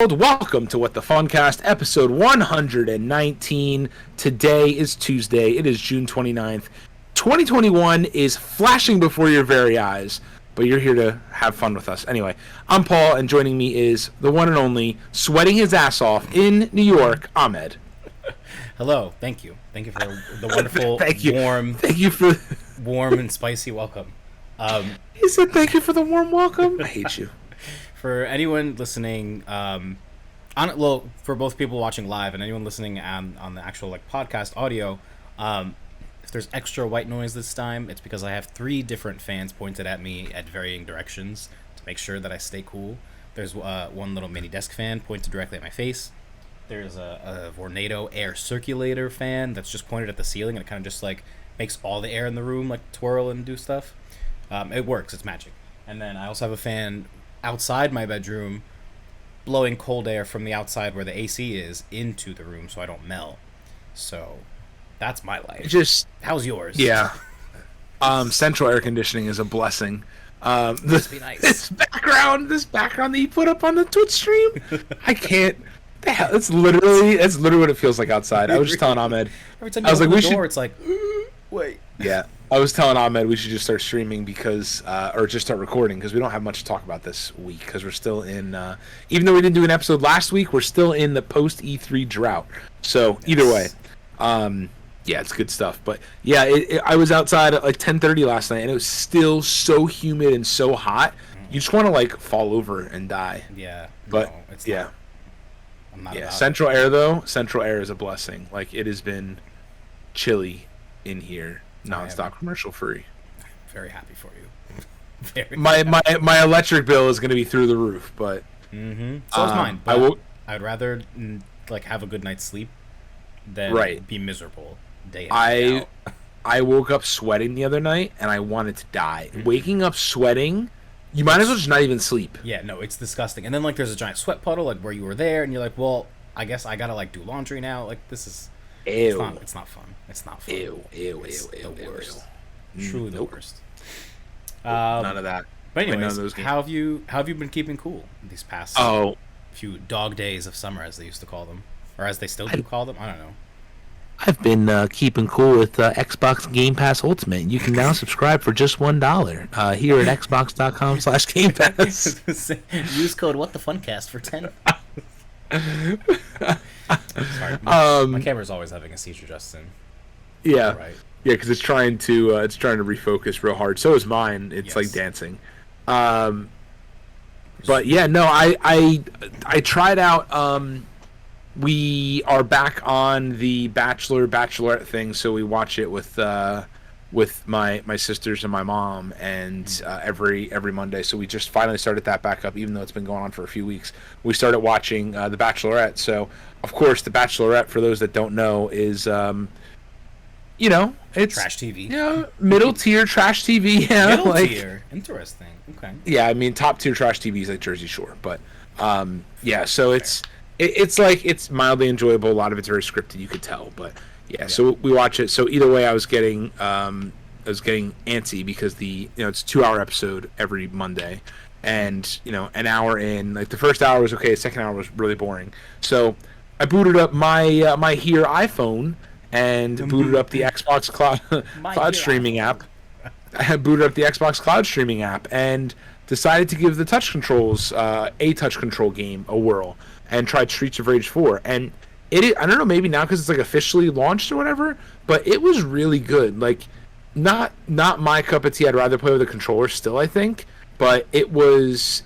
Welcome to What the Funcast, episode 119. Today is Tuesday. It is June 29th. 2021 is flashing before your very eyes, but you're here to have fun with us. Anyway, I'm Paul, and joining me is the one and only, sweating his ass off in New York, Ahmed. Hello. Thank you. Thank you for the wonderful, warm and spicy welcome. He said thank you for the warm welcome. I hate you. For anyone listening, for both people watching live and anyone listening on the actual podcast audio, if there's extra white noise this time, it's because I have 3 different fans pointed at me at varying directions to make sure that I stay cool. There's one little mini desk fan pointed directly at my face. There's a Vornado air circulator fan that's just pointed at the ceiling, and it kind of just makes all the air in the room twirl and do stuff. It works. It's magic. And then I also have a fan outside my bedroom blowing cold air from the outside where the AC is into the room so I don't melt. So that's my life. How's yours? Yeah. Central air conditioning is a blessing. Must be nice. This background that you put up on the Twitch stream, I can't. The hell, that's literally what it feels like outside. I was just telling Ahmed. Every time you open the door, it's like, wait. Yeah. I was telling Ahmed we should just start streaming or just start recording because we don't have much to talk about this week because we're still in, even though we didn't do an episode last week, we're still in the post E3 drought. So either way, yeah, it's good stuff. But yeah, I was outside at 10:30 last night and it was still so humid and so hot. You just want to fall over and die. Yeah. But no, it's yeah. not. I'm not. Yeah. Central air is a blessing. It has been chilly in here. Non-stop commercial free. Very happy for you. My electric bill is going to be through the roof, but so is mine. But I'd rather have a good night's sleep than be miserable day in and out. I woke up sweating the other night and I wanted to die. Waking up sweating, you might as well just not even sleep. Yeah, no, it's disgusting. And then there's a giant sweat puddle where you were there, and you're like, well, I guess I gotta do laundry now. This is. Ew. It's not fun. It's not fun. Ew. The worst. Truly the worst. None of that. But anyways, how have you been keeping cool these past few dog days of summer, as they used to call them, or as they still do call them? I don't know. I've been keeping cool with Xbox Game Pass Ultimate. You can now subscribe for just $1 here at xbox.com/Game Pass. Use code WhatTheFuncast for 10. Sorry, my camera's always having a seizure, Justin. Yeah, right. Yeah, because it's trying to refocus real hard. So is mine. It's like dancing. But yeah, no, I tried out. We are back on the Bachelorette thing, so we watch it with my sisters and my mom, and every Monday. So we just finally started that back up, even though it's been going on for a few weeks. We started watching The Bachelorette. So, of course, The Bachelorette, for those that don't know, is it's trash TV. Middle tier trash TV. Yeah, middle tier. Interesting. Okay. Yeah, I mean top tier trash TV is like Jersey Shore, but yeah. So it's mildly enjoyable. A lot of it's very scripted, you could tell, but. Yeah, so we watch it. So either way, I was getting antsy because it's a 2-hour episode every Monday, and an hour in, the first hour was okay, the second hour was really boring. So I booted up my Here iPhone and booted up the Xbox Cloud streaming app. I had booted up the Xbox Cloud streaming app and decided to give the touch controls a touch control game a whirl and tried Streets of Rage 4 and. I don't know, maybe now because it's officially launched or whatever, but it was really good. Not my cup of tea. I'd rather play with a controller still, I think, but it was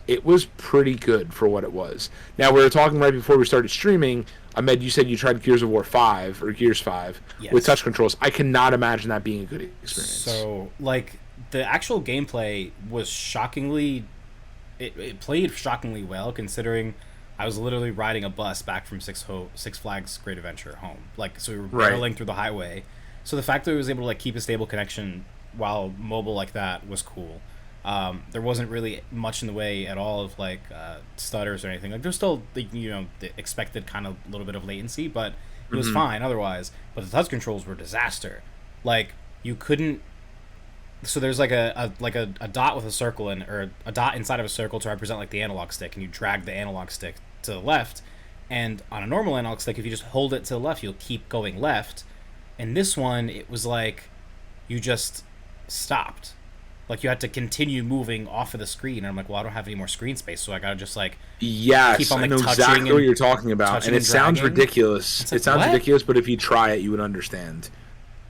pretty good for what it was. Now, we were talking right before we started streaming. Ahmed, you said you tried Gears of War 5 or Gears 5 with touch controls. I cannot imagine that being a good experience. So, the actual gameplay was shockingly... It played shockingly well, considering... I was literally riding a bus back from Six Flags Great Adventure home. So we were barreling through the highway. So the fact that I was able to keep a stable connection while mobile like that was cool. There wasn't really much in the way at all of stutters or anything. There's still the expected kind of little bit of latency, but it was fine otherwise. But the touch controls were disaster. You couldn't. So there's a dot with a circle or a dot inside of a circle to represent the analog stick, and you drag the analog stick to the left, and on a normal analog stick, if you just hold it to the left, you'll keep going left. And this one, it was like you just stopped. Like you had to continue moving off of the screen, and I'm like, well, I don't have any more screen space, so I gotta just like keep on like I know exactly what you're talking about, and it sounds ridiculous. Like, it sounds what? ridiculous, but if you try it, you would understand.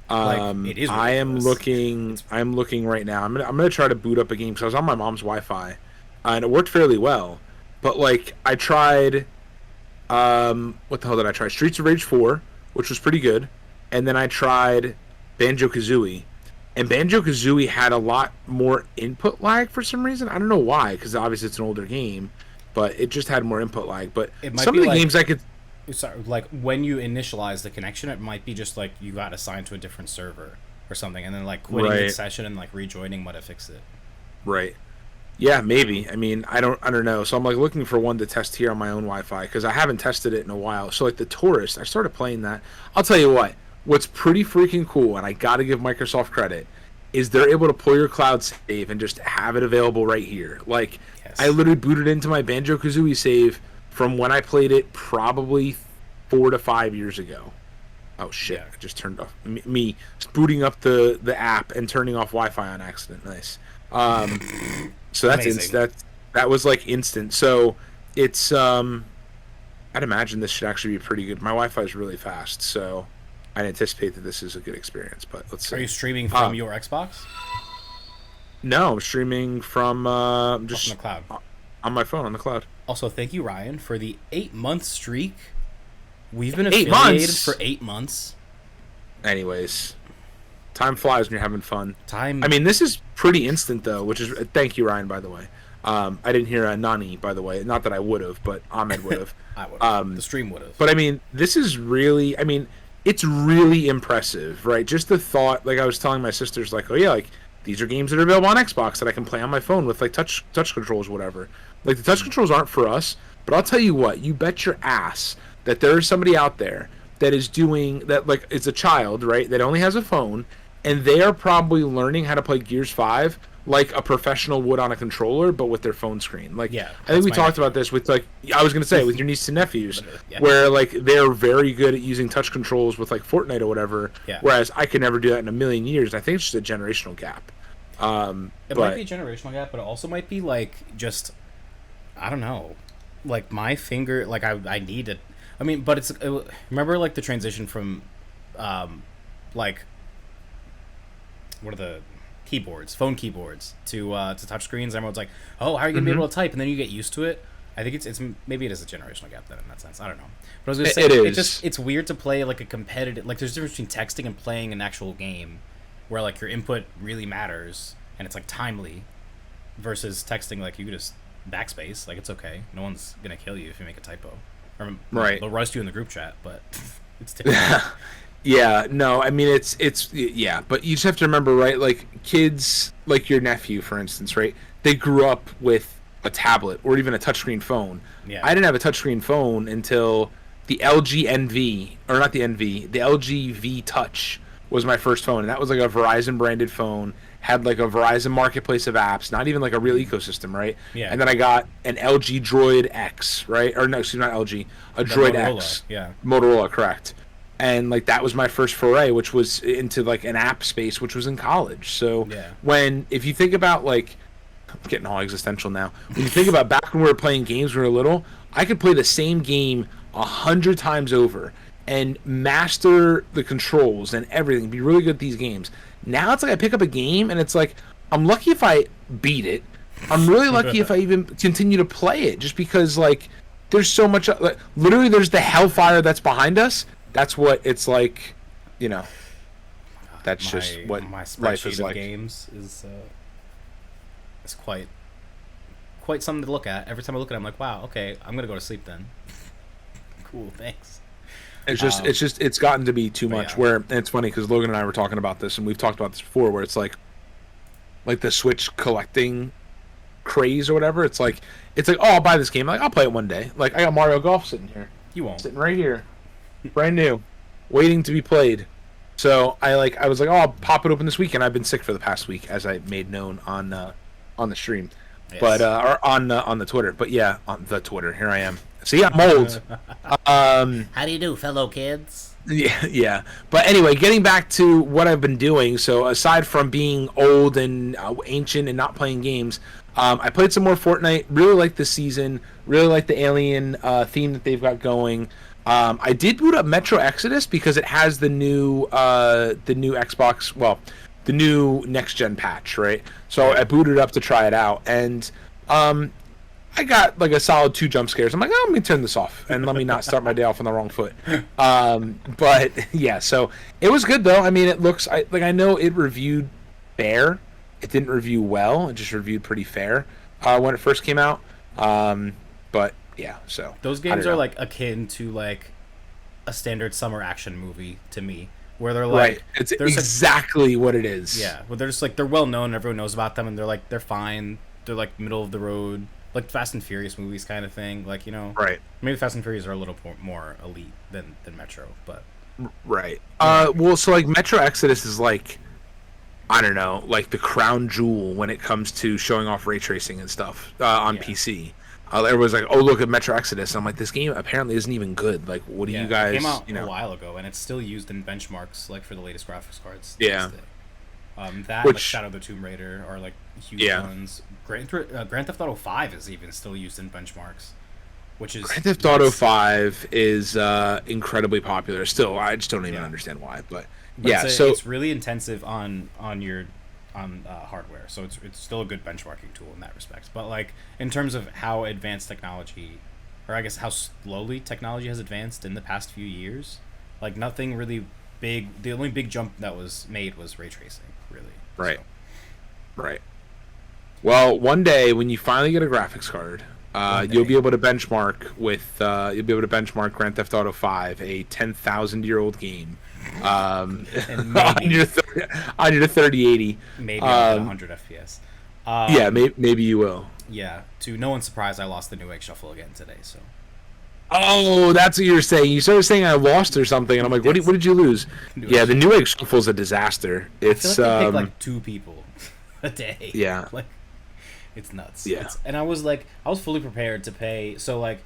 It is ridiculous. I'm looking right now. I'm gonna try to boot up a game because I was on my mom's Wi-Fi, and it worked fairly well. But like I tried, what the hell did I try? Streets of Rage 4, which was pretty good, and then I tried Banjo-Kazooie. And Banjo-Kazooie had a lot more input lag for some reason. I don't know why, because obviously it's an older game, but it just had more input lag. But some of the games I could... Sorry, like, when you initialize the connection, it might be just, like, you got assigned to a different server or something, and then, like, quitting the session and, like, rejoining might have fixed it. Right. Yeah, maybe. I mean, I don't know. So I'm, like, looking for one to test here on my own Wi-Fi, because I haven't tested it in a while. So, like, The Tourist, I started playing that. I'll tell you what. What's pretty freaking cool, and I gotta give Microsoft credit, is they're able to pull your cloud save and just have it available right here. Like, yes. I literally booted into my Banjo-Kazooie save from when I played it probably 4 to 5 years ago. Oh, shit. Yeah. I just turned off. Me booting up the app and turning off Wi-Fi on accident. Nice. So that's that was, like, instant. So it's... I'd imagine this should actually be pretty good. My Wi-Fi is really fast, so... I anticipate that this is a good experience, but let's see. Are you streaming from your Xbox? No, I'm streaming from just on the cloud. On my phone, on the cloud. Also, thank you, Ryan, for the 8-month streak. We've been affiliated for 8 months. Anyways, time flies when you're having fun. I mean, this is pretty instant, though, which is... Thank you, Ryan, by the way. I didn't hear a Nani, by the way. Not that I would have, but Ahmed would have. I would have. The stream would have. But, I mean, this is really... I mean... It's really impressive, right? Just the thought, like I was telling my sisters, like, oh yeah, like these are games that are available on Xbox that I can play on my phone with like touch controls, whatever. Like the touch controls aren't for us, but I'll tell you what, you bet your ass that there is somebody out there that is doing that, like it's a child, right? That only has a phone, and they are probably learning how to play Gears 5 like a professional would on a controller, but with their phone screen. Like, yeah, I think we talked about this with, like, I was going to say, with your niece and nephews, where, like, they're very good at using touch controls with, like, Fortnite or whatever, whereas I could never do that in a million years. I think it's just a generational gap. It might be a generational gap, but it also might be, like, just, I don't know, like, my finger, like, I need it. I mean, but remember, like, the transition from, like, what are the... phone keyboards to touchscreens. Everyone's like, oh, how are you gonna be able to type? And then you get used to it. I think it's maybe it is a generational gap then in that sense. I don't know. But I was gonna say it's weird to play like a competitive, like there's a difference between texting and playing an actual game where like your input really matters and it's like timely versus texting like you could just backspace, like it's okay. No one's gonna kill you if you make a typo. Or they'll roast you in the group chat, but it's typical. Yeah, no, I mean, it's yeah, but you just have to remember, right, like, kids, like your nephew, for instance, right, they grew up with a tablet or even a touchscreen phone. Yeah. I didn't have a touchscreen phone until the LG NV, or not the NV, the LG V Touch was my first phone, and that was like a Verizon-branded phone, had like a Verizon marketplace of apps, not even like a real ecosystem, right? Yeah. And then I got an LG Droid X, right, or no, excuse me, not LG, a Droid Motorola. X. Yeah. Motorola, correct. And, like, that was my first foray, which was into, like, an app space, which was in college. So, if you think about, like, I'm getting all existential now. When you think about back when we were playing games when we were little, I could play the same game 100 times over and master the controls and everything, be really good at these games. Now it's like I pick up a game, and it's like, I'm lucky if I beat it. I'm really lucky if I even continue to play it, just because, like, there's so much, like, literally there's the hellfire that's behind us. That's what it's like, you know. That's just what my life is of like. Games is quite something to look at. Every time I look at it, I'm like, wow, okay, I'm gonna go to sleep then. Cool, thanks. It's gotten to be too much. Where, and it's funny because Logan and I were talking about this, and we've talked about this before, where it's like the Switch collecting craze or whatever. It's like, oh, I'll buy this game. Like, I'll play it one day. Like, I got Mario Golf sitting here. You won't. Sitting right here. Brand new, waiting to be played. So I was like, oh, I'll pop it open this weekend. I've been sick for the past week, as I made known on the stream, yes. But or on the Twitter. But yeah, on the Twitter, here I am. See, I'm old. How do you do, fellow kids? Yeah, yeah. But anyway, getting back to what I've been doing. So aside from being old and ancient and not playing games, I played some more Fortnite. Really like the season. Really like the alien theme that they've got going. I did boot up Metro Exodus because it has the new Xbox. Well, the new next gen patch, right? So I booted it up to try it out, and I got like a solid 2 jump scares. I'm like, oh, let me turn this off and let me not start my day off on the wrong foot. But yeah, so it was good though. I mean, it looks I know it reviewed fair. It didn't review well. It just reviewed pretty fair when it first came out. But yeah, so those games are like akin to like a standard summer action movie to me, where they're like, right. It's exactly what it is. Yeah, well, they're just like they're well known. Everyone knows about them, and they're fine. They're like middle of the road. Like Fast and Furious movies kind of thing, like, you know. Right. Maybe Fast and Furious are a little more elite than Metro, but. Right. Well, so like Metro Exodus is like, I don't know, like the crown jewel when it comes to showing off ray tracing and stuff on PC. Everyone's like, oh, look at Metro Exodus. And I'm like, this game apparently isn't even good. Like, what do you guys? It came out a while ago, and it's still used in benchmarks, like for the latest graphics cards. Yeah. That like Shadow of the Tomb Raider are like huge ones. Grand Theft Auto 5 is even still used in benchmarks, which is Grand Theft Auto 5 is incredibly popular. Still, I just don't even understand why. But yeah, so it's really intensive on hardware, so it's still a good benchmarking tool in that respect. But like in terms of how advanced technology, or I guess how slowly technology has advanced in the past few years, like nothing really big. The only big jump that was made was ray tracing, really. Right. Right. Well, one day when you finally get a graphics card, you'll be able to benchmark Grand Theft Auto 5, a 10,000-year-old game, and on your 3080. Maybe on 100 FPS. Yeah, maybe you will. Yeah. To no one's surprise, I lost the Newegg Shuffle again today. So. Oh, that's what you were saying. You started saying I lost or something, and I'm like, what did you lose? Yeah, the Newegg Shuffle is a disaster. It's I feel like they pick like 2 people a day. Yeah. Like. It's nuts. Yeah. And I was fully prepared to pay. So, like,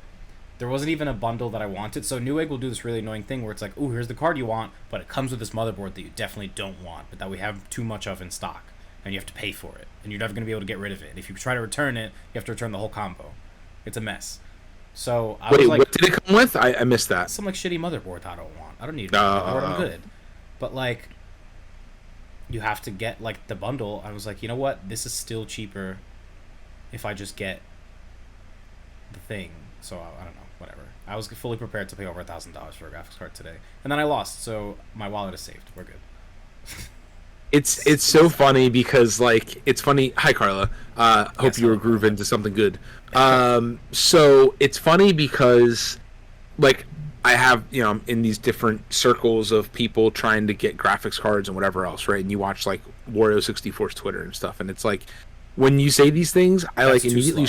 there wasn't even a bundle that I wanted. So, Newegg will do this really annoying thing where it's like, oh, here's the card you want, but it comes with this motherboard that you definitely don't want, but that we have too much of in stock, and you have to pay for it, and you're never going to be able to get rid of it. And if you try to return it, you have to return the whole combo. It's a mess. So, I was like... what did it come with? I missed that. Some, like, shitty motherboard I don't want. I don't need a motherboard. I'm good. But, like, you have to get, like, the bundle. I was like, you know what? This is still cheaper if I just get the thing. So I don't know, whatever. I was fully prepared to pay over $1,000 for a graphics card today, and then I lost, so my wallet is saved. We're good. It's so funny because like it's funny. Hi Carla. Hope you were grooving to something good. So it's funny because like I have, you know, I'm in these different circles of people trying to get graphics cards and whatever else, right? And you watch like Wario64's Twitter and stuff, and it's like when you say these things, I like immediately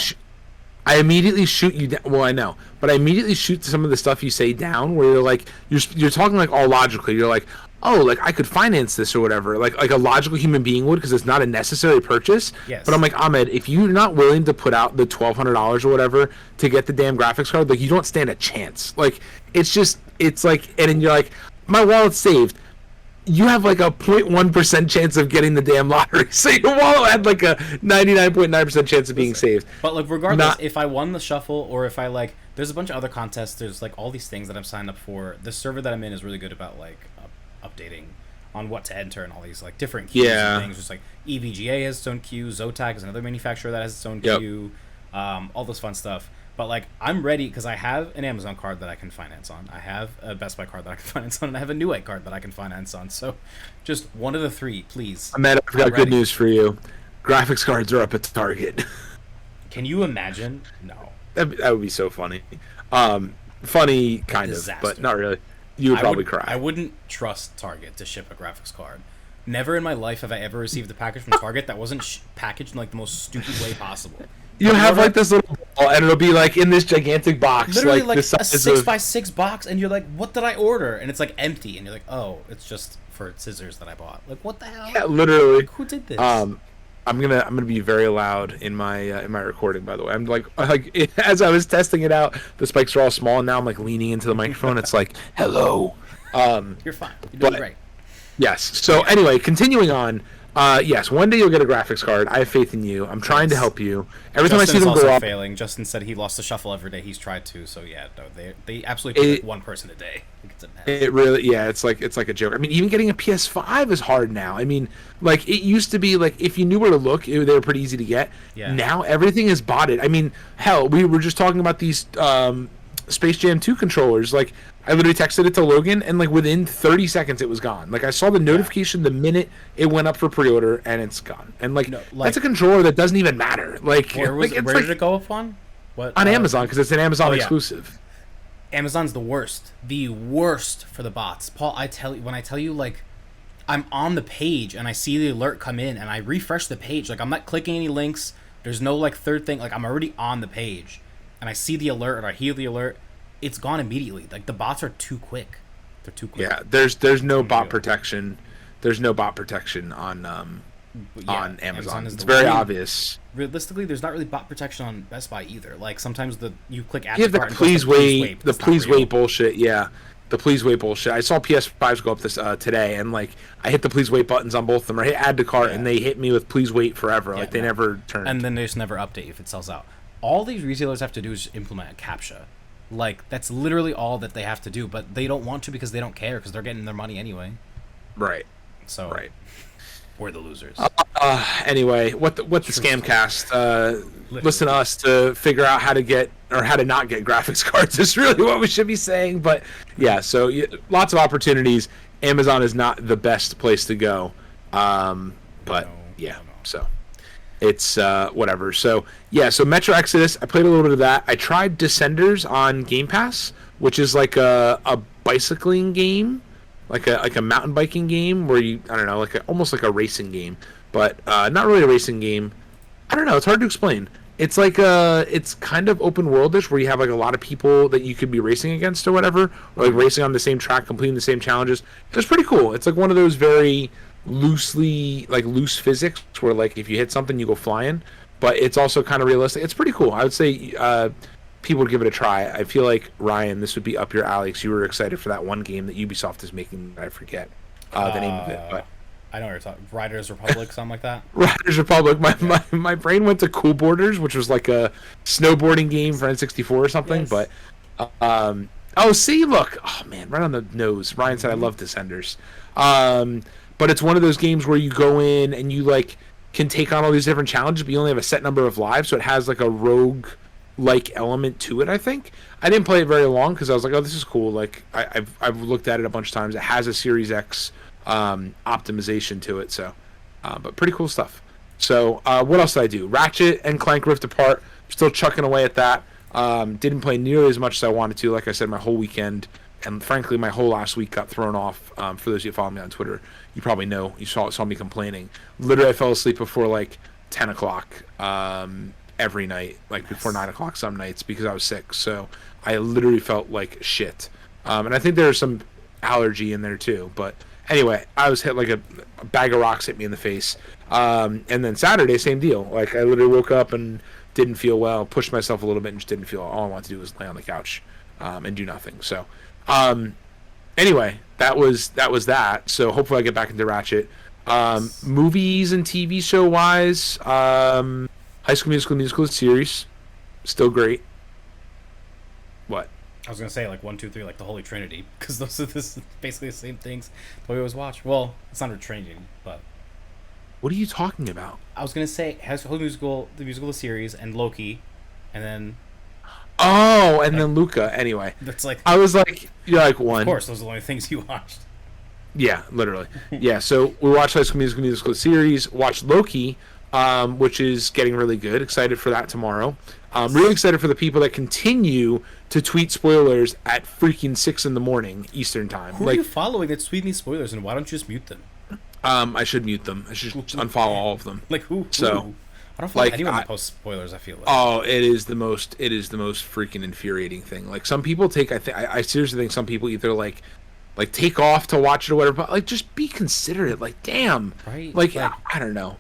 I immediately shoot you down. Well, I know, but I immediately shoot some of the stuff you say down where you're like you're talking like all logically. You're like, oh, like I could finance this or whatever, like a logical human being would, because it's not a necessary purchase. Yes. But I'm like, Ahmed, if you're not willing to put out the $1,200 or whatever to get the damn graphics card, like you don't stand a chance. Like it's like, and then you're like, my wallet's saved. You have like a 0.1% chance of getting the damn lottery. So your wallet had like a 99.9% chance of being saved. But like regardless, if I won the shuffle or if I like, there's a bunch of other contests. There's like all these things that I'm signed up for. The server that I'm in is really good about like updating on what to enter and all these like different queues and things. Just like EVGA has its own queue. Zotac is another manufacturer that has its own queue. All this fun stuff. But like I'm ready because I have an Amazon card that I can finance on. I have a Best Buy card that I can finance on, and I have a Newegg card that I can finance on. So, just one of the three, please. Ahmed, I've got good news for you. Graphics cards are up at Target. Can you imagine? No. That would be so funny. Funny kind of, but not really. You would probably cry. I wouldn't trust Target to ship a graphics card. Never in my life have I ever received a package from Target that wasn't packaged in like the most stupid way possible. You have like this little ball, and it'll be like in this gigantic box, literally like the a size 6x6 box, and you're like, "What did I order?" And it's like empty, and you're like, "Oh, it's just for scissors that I bought." Like, what the hell? Yeah, literally. Like, who did this? I'm gonna be very loud in my recording. By the way, I'm like as I was testing it out, the spikes are all small, and now I'm like leaning into the microphone. It's like hello. You're fine. You're doing But great. yes. So anyway, continuing on. Yes, one day you'll get a graphics card. I have faith in you. I'm trying to help you. Every time I see Justin is them also go up, failing. Justin said he lost the shuffle every day he's tried to. So yeah, no, they absolutely pick like one person a day. It's a mess. it really, yeah, it's like a joke. I mean, even getting a PS5 is hard now. I mean, like it used to be like if you knew where to look, they were pretty easy to get. Yeah. Now everything is botted. I mean, hell, we were just talking about these Space Jam 2 controllers. Like I literally texted it to Logan, and like within 30 seconds it was gone. Like I saw the notification the minute it went up for pre-order, and it's gone. And like, that's a controller that doesn't even matter. Like where did it go up on? What on Amazon, because it's an Amazon exclusive. Amazon's the worst for the bots. Paul, when I tell you like I'm on the page and I see the alert come in and I refresh the page, like I'm not clicking any links. There's no like third thing. Like I'm already on the page and I see the alert or I hear the alert. It's gone immediately. Like the bots are too quick. They're too quick. Yeah, there's no bot protection. There's no bot protection on Amazon. It's very obvious. Realistically, there's not really bot protection on Best Buy either. Like sometimes you click add yeah, to the cart and please wait, the please real. wait bullshit. Yeah, the please wait bullshit. I saw PS5s go up this today, and like I hit the please wait buttons on both of them, or hit add to cart, and they hit me with please wait forever. Like they never turn. And then they just never update if it sells out. All these retailers have to do is just implement a CAPTCHA. Like that's literally all that they have to do, but they don't want to because they don't care because they're getting their money anyway. Right. So we're the losers. Anyway, what the Scamcast? Listen to us to figure out how to get or how to not get graphics cards is really what we should be saying. But yeah, so lots of opportunities. Amazon is not the best place to go, but so it's whatever. So yeah, so Metro Exodus, I played a little bit of that. I tried Descenders on Game Pass, which is like a bicycling game. Like a mountain biking game where I don't know, almost like a racing game, but not really a racing game. I don't know, it's hard to explain. It's like it's kind of open worldish where you have like a lot of people that you could be racing against or whatever, or like racing on the same track, completing the same challenges. It's pretty cool. It's like one of those very loose physics where like if you hit something you go flying, but it's also kind of realistic. It's pretty cool. I would say people would give it a try. I feel like, Ryan, this would be up your alley because you were excited for that one game that Ubisoft is making. I forget the name of it, but I know what you're talking. Riders Republic, something like that. Riders Republic. My brain went to Cool Borders, which was like a snowboarding game for N64 or something. Yes. But look, oh man, right on the nose. Ryan said I love Descenders, but it's one of those games where you go in and you like can take on all these different challenges, but you only have a set number of lives, so it has like a rogue like element to it. I think I didn't play it very long because I was like, oh, this is cool. Like I've looked at it a bunch of times. It has a Series X optimization to it, so but pretty cool stuff. So what else did I do? Ratchet and Clank Rift Apart, still chucking away at that. Didn't play nearly as much as I wanted to. Like I said, my whole weekend and frankly my whole last week got thrown off. For those of you who follow me on Twitter, you probably know, you saw me complaining. Literally I fell asleep before like 10 o'clock every night, like before 9 o'clock some nights, because I was sick. So I literally felt like shit. And I think there's some allergy in there too. But anyway, I was hit like a bag of rocks hit me in the face. And then Saturday, same deal. Like I literally woke up and didn't feel well, pushed myself a little bit and just didn't feel well. All I wanted to do was lay on the couch and do nothing. So anyway, that was that. So hopefully I get back into Ratchet. Movies and TV show wise, High School Musical series, still great. What? I was gonna say like 1, 2, 3, like the Holy Trinity, because those are basically the same things that we always watch. Well, it's not a Trinity, but what are you talking about? I was gonna say High School Musical, the musical series, and Loki, and then then Luca. Anyway, that's like I was like, you're like one. Of course, those are the only things you watched. Yeah, literally. Yeah, so we watched High School Musical series, watched Loki, which is getting really good. Excited for that tomorrow. Really excited for the people that continue to tweet spoilers at freaking 6 a.m. Eastern time. Who are you following that's tweeting these spoilers, and why don't you just mute them? I should mute them. I should unfollow all of them. Like who? So I don't follow anyone that posts spoilers. I feel like. Oh, it is the most freaking infuriating thing. Like some people take. I seriously think some people either like take off to watch it or whatever. But like just be considerate. Like damn. Right. Like I don't know.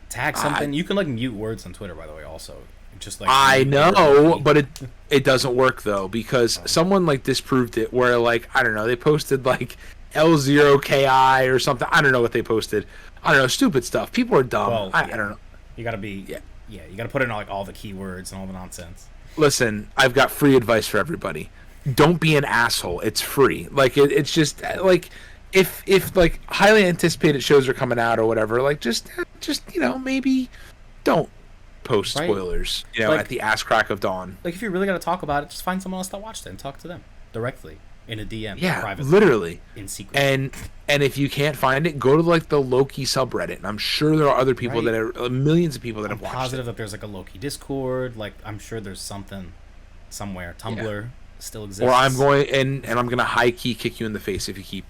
tag something. You can like mute words on Twitter, by the way. Also, just like I know, but it doesn't work though, because someone like disproved it. Where like I don't know, they posted like L0KI or something. I don't know what they posted. I don't know, stupid stuff. People are dumb. Well, I don't know. You gotta be you gotta put in like all the keywords and all the nonsense. Listen, I've got free advice for everybody. Don't be an asshole. It's free. Like it's just like if like highly anticipated shows are coming out or whatever, like just maybe don't post spoilers. Like, at the ass crack of dawn. Like if you really gotta talk about it, just find someone else that watched it and talk to them directly. In a DM, privately, literally, in secret. And if you can't find it, go to like the Loki subreddit. And I'm sure there are other people that are millions of people that have watched it. I'm positive that there's like a Loki Discord. Like I'm sure there's something somewhere. Tumblr still exists. Or I'm going and I'm gonna high key kick you in the face if you keep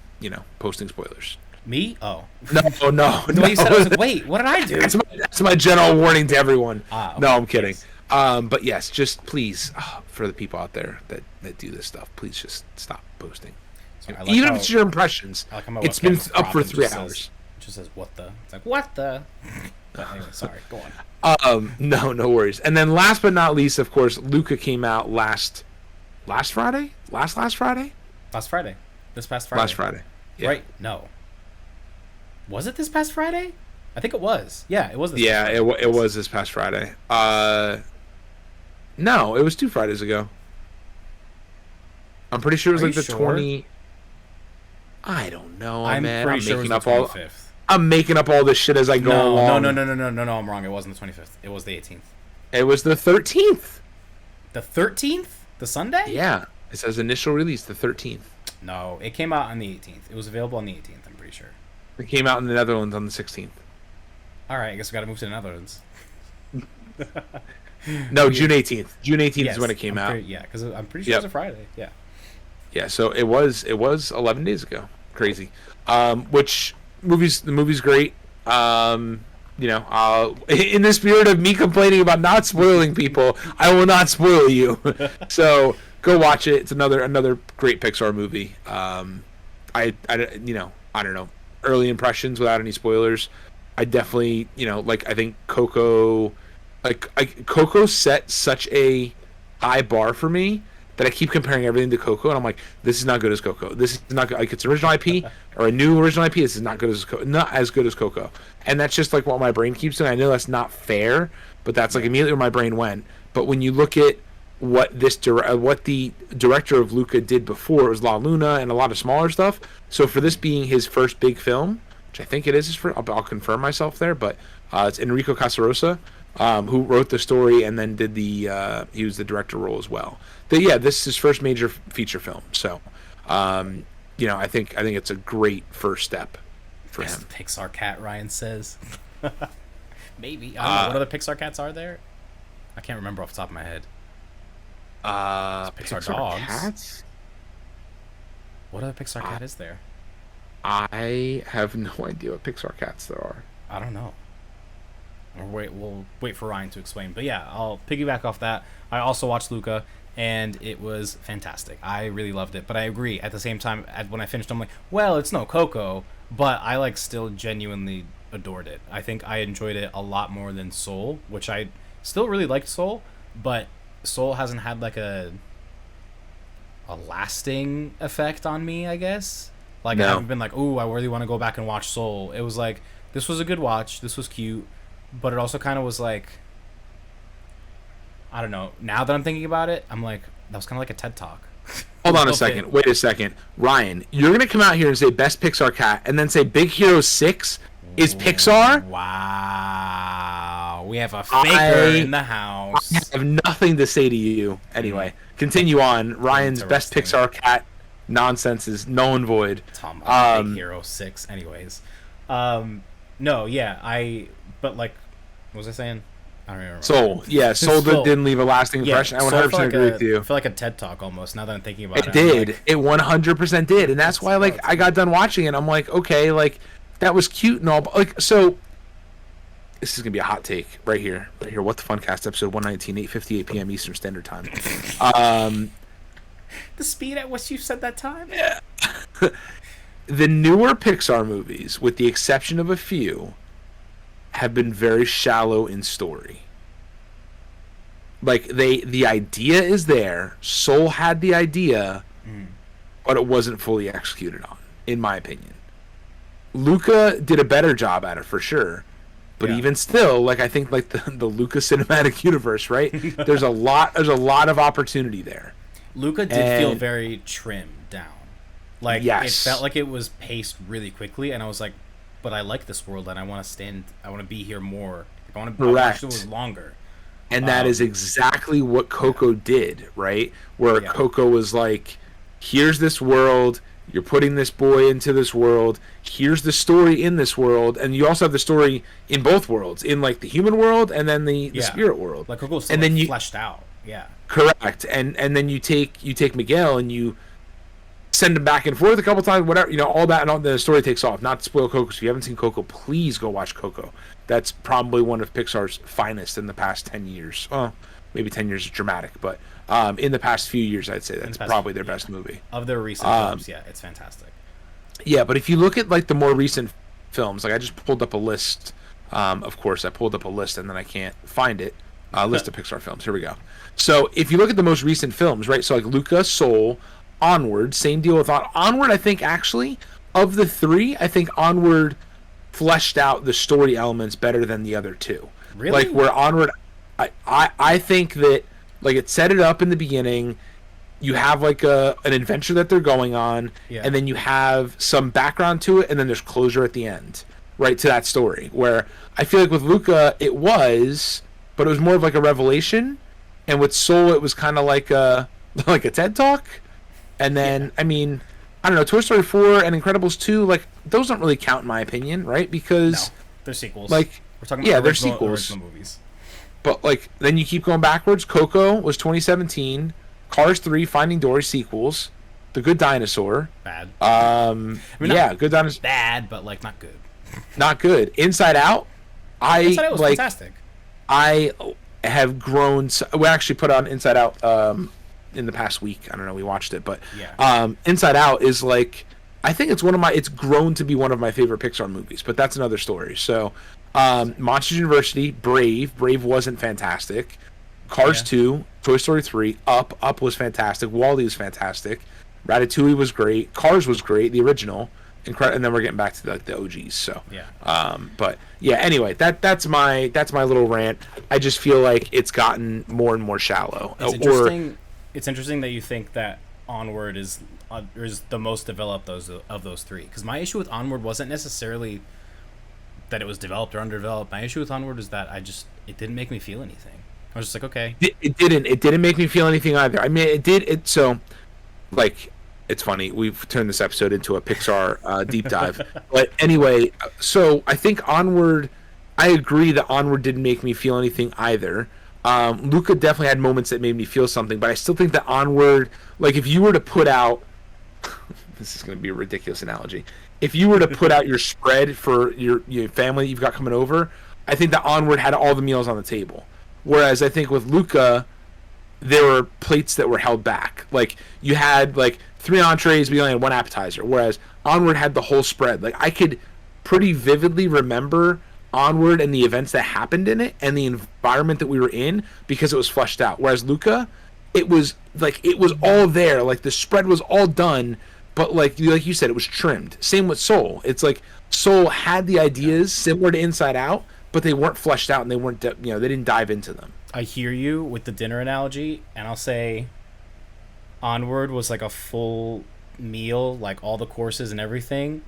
posting spoilers. Me? Oh no. The way you said, I was like, wait, what did I do? That's my general warning to everyone. Okay. No, I'm kidding. Yes. But yes, just please, for the people out there that do this stuff, please just stop posting. Like even if it's your impressions, it's been up for 3 hours. It just says what the? It's like what the? But anyway, sorry. Go on. No worries. And then last but not least, of course, Luca came out last Friday. Last Friday. Last Friday. This past Friday. Last Friday. Yeah. Right? No. Was it this past Friday? I think it was. Yeah, it was. It was this past Friday. No, it was 2 Fridays ago. I'm pretty sure it was like the 20. I don't know, man. I'm making up all. I'm making up all this shit as I go along. No, I'm wrong. It wasn't the 25th. It was the 18th. It was the 13th. The 13th? The Sunday? Yeah. It says initial release the 13th. No, it came out on the 18th. It was available on the 18th, I'm pretty sure. It came out in the Netherlands on the 16th. All right, I guess we got to move to the Netherlands. No, June 18th. June 18th is when it came out. Because I'm pretty sure it was a Friday. Yeah. Yeah, so it was 11 days ago. Crazy. The movie's great. In the spirit of me complaining about not spoiling people, I will not spoil you. So go watch it. It's another great Pixar movie. I don't know. Early impressions without any spoilers. I definitely, I think Coco, Coco set such a high bar for me that I keep comparing everything to Coco, and I'm like, this is not good as Coco. This is not good. Like, it's original IP or a new original IP. This is not good as Coco. And that's just like what my brain keeps doing. I know that's not fair, but that's like immediately where my brain went. But when you look at what the director of Luca did before, it was La Luna and a lot of smaller stuff. So for this being his first big film, which I think it is, I'll confirm myself there, but it's Enrico Casarosa, who wrote the story and then did he was the director role as well. But yeah, this is his first major feature film. So, I think it's a great first step for him. Pixar cat, Ryan says. Maybe. I don't know. What other Pixar cats are there? I can't remember off the top of my head. Pixar dogs. Cats? What other Pixar cat is there? I have no idea what Pixar cats there are. I don't know. We'll wait for Ryan to explain. But yeah, I'll piggyback off that. I also watched Luca, and it was fantastic. I really loved it. But I agree. At the same time, when I finished, I'm like, well, it's no Coco, but I still genuinely adored it. I think I enjoyed it a lot more than Soul, which I still really liked Soul, but Soul hasn't had a lasting effect on me, I guess. No. I haven't been like, ooh, I really want to go back and watch Soul. It was like, this was a good watch. This was cute. But it also kind of was like, I don't know. Now that I'm thinking about it, I'm like, that was kind of like a TED Talk. Hold on a second. Wait a second. Ryan, you're going to come out here and say Best Pixar Cat and then say Big Hero 6 is Pixar? Wow. We have a faker in the house. I have nothing to say to you. Anyway, continue on. Ryan's Best Pixar Cat nonsense is null and void. Big Hero 6. Anyways. No, yeah. But what was I saying? I don't remember. Soul. Yeah, Soul didn't leave a lasting impression. I 100% agree with you. I feel like a TED Talk almost, now that I'm thinking about it. It did. It 100% did. And that's why, I got done watching it. I'm like, okay, that was cute and all. But, so, this is going to be a hot take right here. What the Funcast, episode 119, 8:58 p.m. Eastern Standard Time. The speed at which you said that time? Yeah. The newer Pixar movies, with the exception of a few, have been very shallow in story. Like the idea is there. Soul had the idea, but it wasn't fully executed on, in my opinion. Luca did a better job at it for sure. But even still, like I think like the Luca cinematic universe, right? There's a lot of opportunity there. Luca did feel very trimmed down. Like yes. It felt like it was paced really quickly, and I was like, but I like this world and I want to be here more. I want to watch it longer. And that is exactly what Coco did, right? Where Coco was like, here's this world, you're putting this boy into this world, here's the story in this world, and you also have the story in both worlds, in like the human world and then the spirit world. Like Coco's still like fleshed out. Yeah. Correct. And then you take Miguel and you send him back and forth a couple times, whatever, all that, and all the story takes off. Not to spoil Coco, so if you haven't seen Coco, please go watch Coco. That's probably one of Pixar's finest in the past 10 years. Oh, maybe 10 years is dramatic, but in the past few years, I'd say that's probably their best movie. Of their recent films, it's fantastic. Yeah, but if you look at like the more recent films, like I just pulled up a list. Of course, I pulled up a list and then I can't find it. List of Pixar films. Here we go. So if you look at the most recent films, right? So like Luca, Soul, Onward, same deal with Onward. I think actually of the three, I think Onward fleshed out the story elements better than the other two. Really? Like where Onward, I think that like it set it up in the beginning. You have like an adventure that they're going on, and then you have some background to it, and then there's closure at the end, right, to that story. Where I feel like with Luca, it was, but it was more of like a revelation, and with Soul, it was kind of like a TED Talk. And then, I mean, I don't know, Toy Story 4 and Incredibles 2, like, those don't really count in my opinion, right? Because... No, they're sequels. Like, we're talking about they're sequels. Original movies. But, like, then you keep going backwards. Coco was 2017. Cars 3, Finding Dory, sequels. The Good Dinosaur. Bad. Good Dinosaur. Bad, but, like, not good. Not good. Inside Out. Inside Out was fantastic. I have grown... We actually put on Inside Out... in the past week. I don't know, we watched it, but Inside Out is like, I think it's grown to be one of my favorite Pixar movies, but that's another story. So Monsters University, Brave wasn't fantastic. Cars 2, Toy Story 3, Up was fantastic, WALL-E was fantastic, Ratatouille was great, Cars was great, the original, and then we're getting back to the OGs. So but yeah, anyway, that's my little rant. I just feel like it's gotten more and more shallow. It's interesting that you think that Onward is the most developed of those three. Because my issue with Onward wasn't necessarily that it was developed or underdeveloped. My issue with Onward is that it didn't make me feel anything. I was just like, okay. It didn't make me feel anything either. I mean, it did. So, like, it's funny. We've turned this episode into a Pixar deep dive. But anyway, so I think Onward. I agree that Onward didn't make me feel anything either. Luca definitely had moments that made me feel something, but I still think that Onward, like if you were to put out, this is going to be a ridiculous analogy, if you were to put out your spread for your family that you've got coming over, I think that Onward had all the meals on the table. Whereas I think with Luca, there were plates that were held back. Like you had like 3 entrees, we only had 1 appetizer. Whereas Onward had the whole spread. Like I could pretty vividly remember Onward and the events that happened in it and the environment that we were in because it was fleshed out. Whereas Luca, it was all there. Like the spread was all done, but like you said, it was trimmed. Same with Soul. It's like Soul had the ideas similar to Inside Out, but they weren't fleshed out and they weren't they didn't dive into them. I hear you with the dinner analogy, and I'll say Onward was like a full meal, like all the courses and everything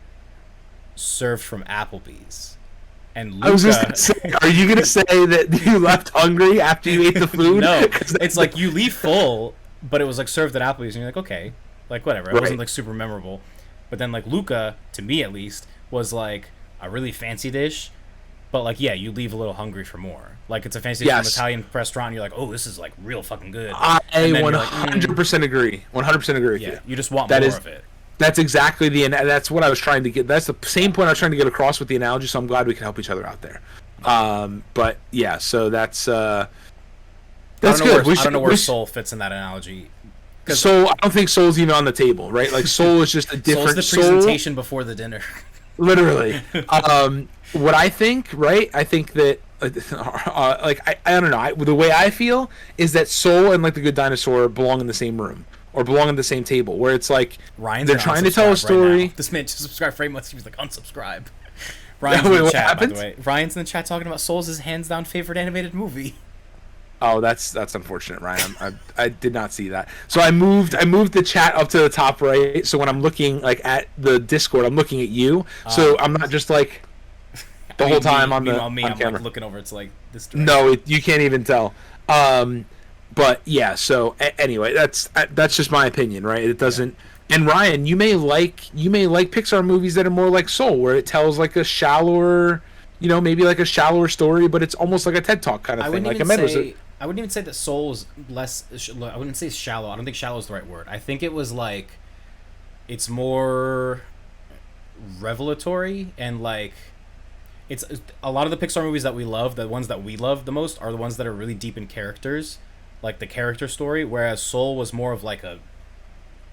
served from Applebee's. And Luca, I was just gonna say, are you gonna say that you left hungry after you ate the food? No, it's like you leave full, but it was like served at Applebee's, and you're like, okay, like whatever. It wasn't like super memorable, but then like Luca, to me at least, was like a really fancy dish, but like you leave a little hungry for more. Like it's a fancy dish from an Italian restaurant, and you're like, oh, this is like real fucking good. I 100% agree. 100% agree with you. You just want more of it. That's exactly that's what I was trying to get. That's the same point I was trying to get across with the analogy. So I'm glad we can help each other out there. But yeah, so that's good. I don't know where Soul fits in that analogy. Soul, I don't think Soul's even on the table, right? Like Soul is just a different. Soul's the presentation before the dinner. Literally. what I think, right? I think that like I don't know. The way I feel is that Soul and like the Good Dinosaur belong in the same room or belong at the same table, where it's like Ryan's they're gonna trying to tell a unsubscribe right story. now. This man just subscribed for 8 months. He was like, unsubscribe. Ryan's Wait, in the what chat, happened? by the way. Ryan's in the chat talking about Soul's his hands down favorite animated movie. Oh, that's unfortunate, Ryan. I did not see that. So I moved the chat up to the top right. So when I'm looking like at the Discord, I'm looking at you. So I'm not just like the whole time on the meanwhile, me, on I'm camera. like looking over. It's like this. Direction. No, you can't even tell. But yeah. So anyway, that's just my opinion, right? It doesn't. Yeah. And Ryan, you may like Pixar movies that are more like Soul, where it tells like a shallower, maybe like a shallower story, but it's almost like a TED Talk kind of thing. Like I wouldn't even say that Soul is less. I wouldn't say shallow. I don't think shallow is the right word. I think it was like, it's more revelatory and like, it's a lot of the Pixar movies that we love. The ones that we love the most are the ones that are really deep in characters, like the character story. Whereas Soul was more of like a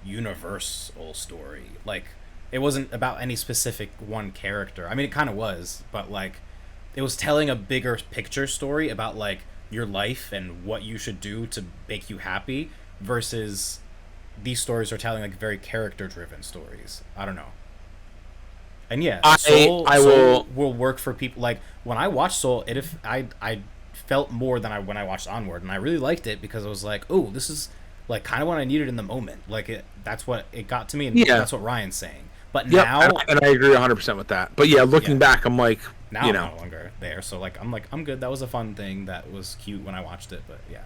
universal story. Like it wasn't about any specific one character. I mean, it kind of was, but like, it was telling a bigger picture story about like your life and what you should do to make you happy, versus these stories are telling like very character driven stories. I don't know. And yeah, Soul will work for people. Like when I watched Soul, I felt more than when I watched Onward, and I really liked it because I was like, oh, this is like kind of what I needed in the moment. Like that's what it got to me, and that's what Ryan's saying. But now, and I agree 100% with that. But yeah, looking back, I'm like, now I'm no longer there. So like, I'm good. That was a fun thing. That was cute when I watched it. But yeah,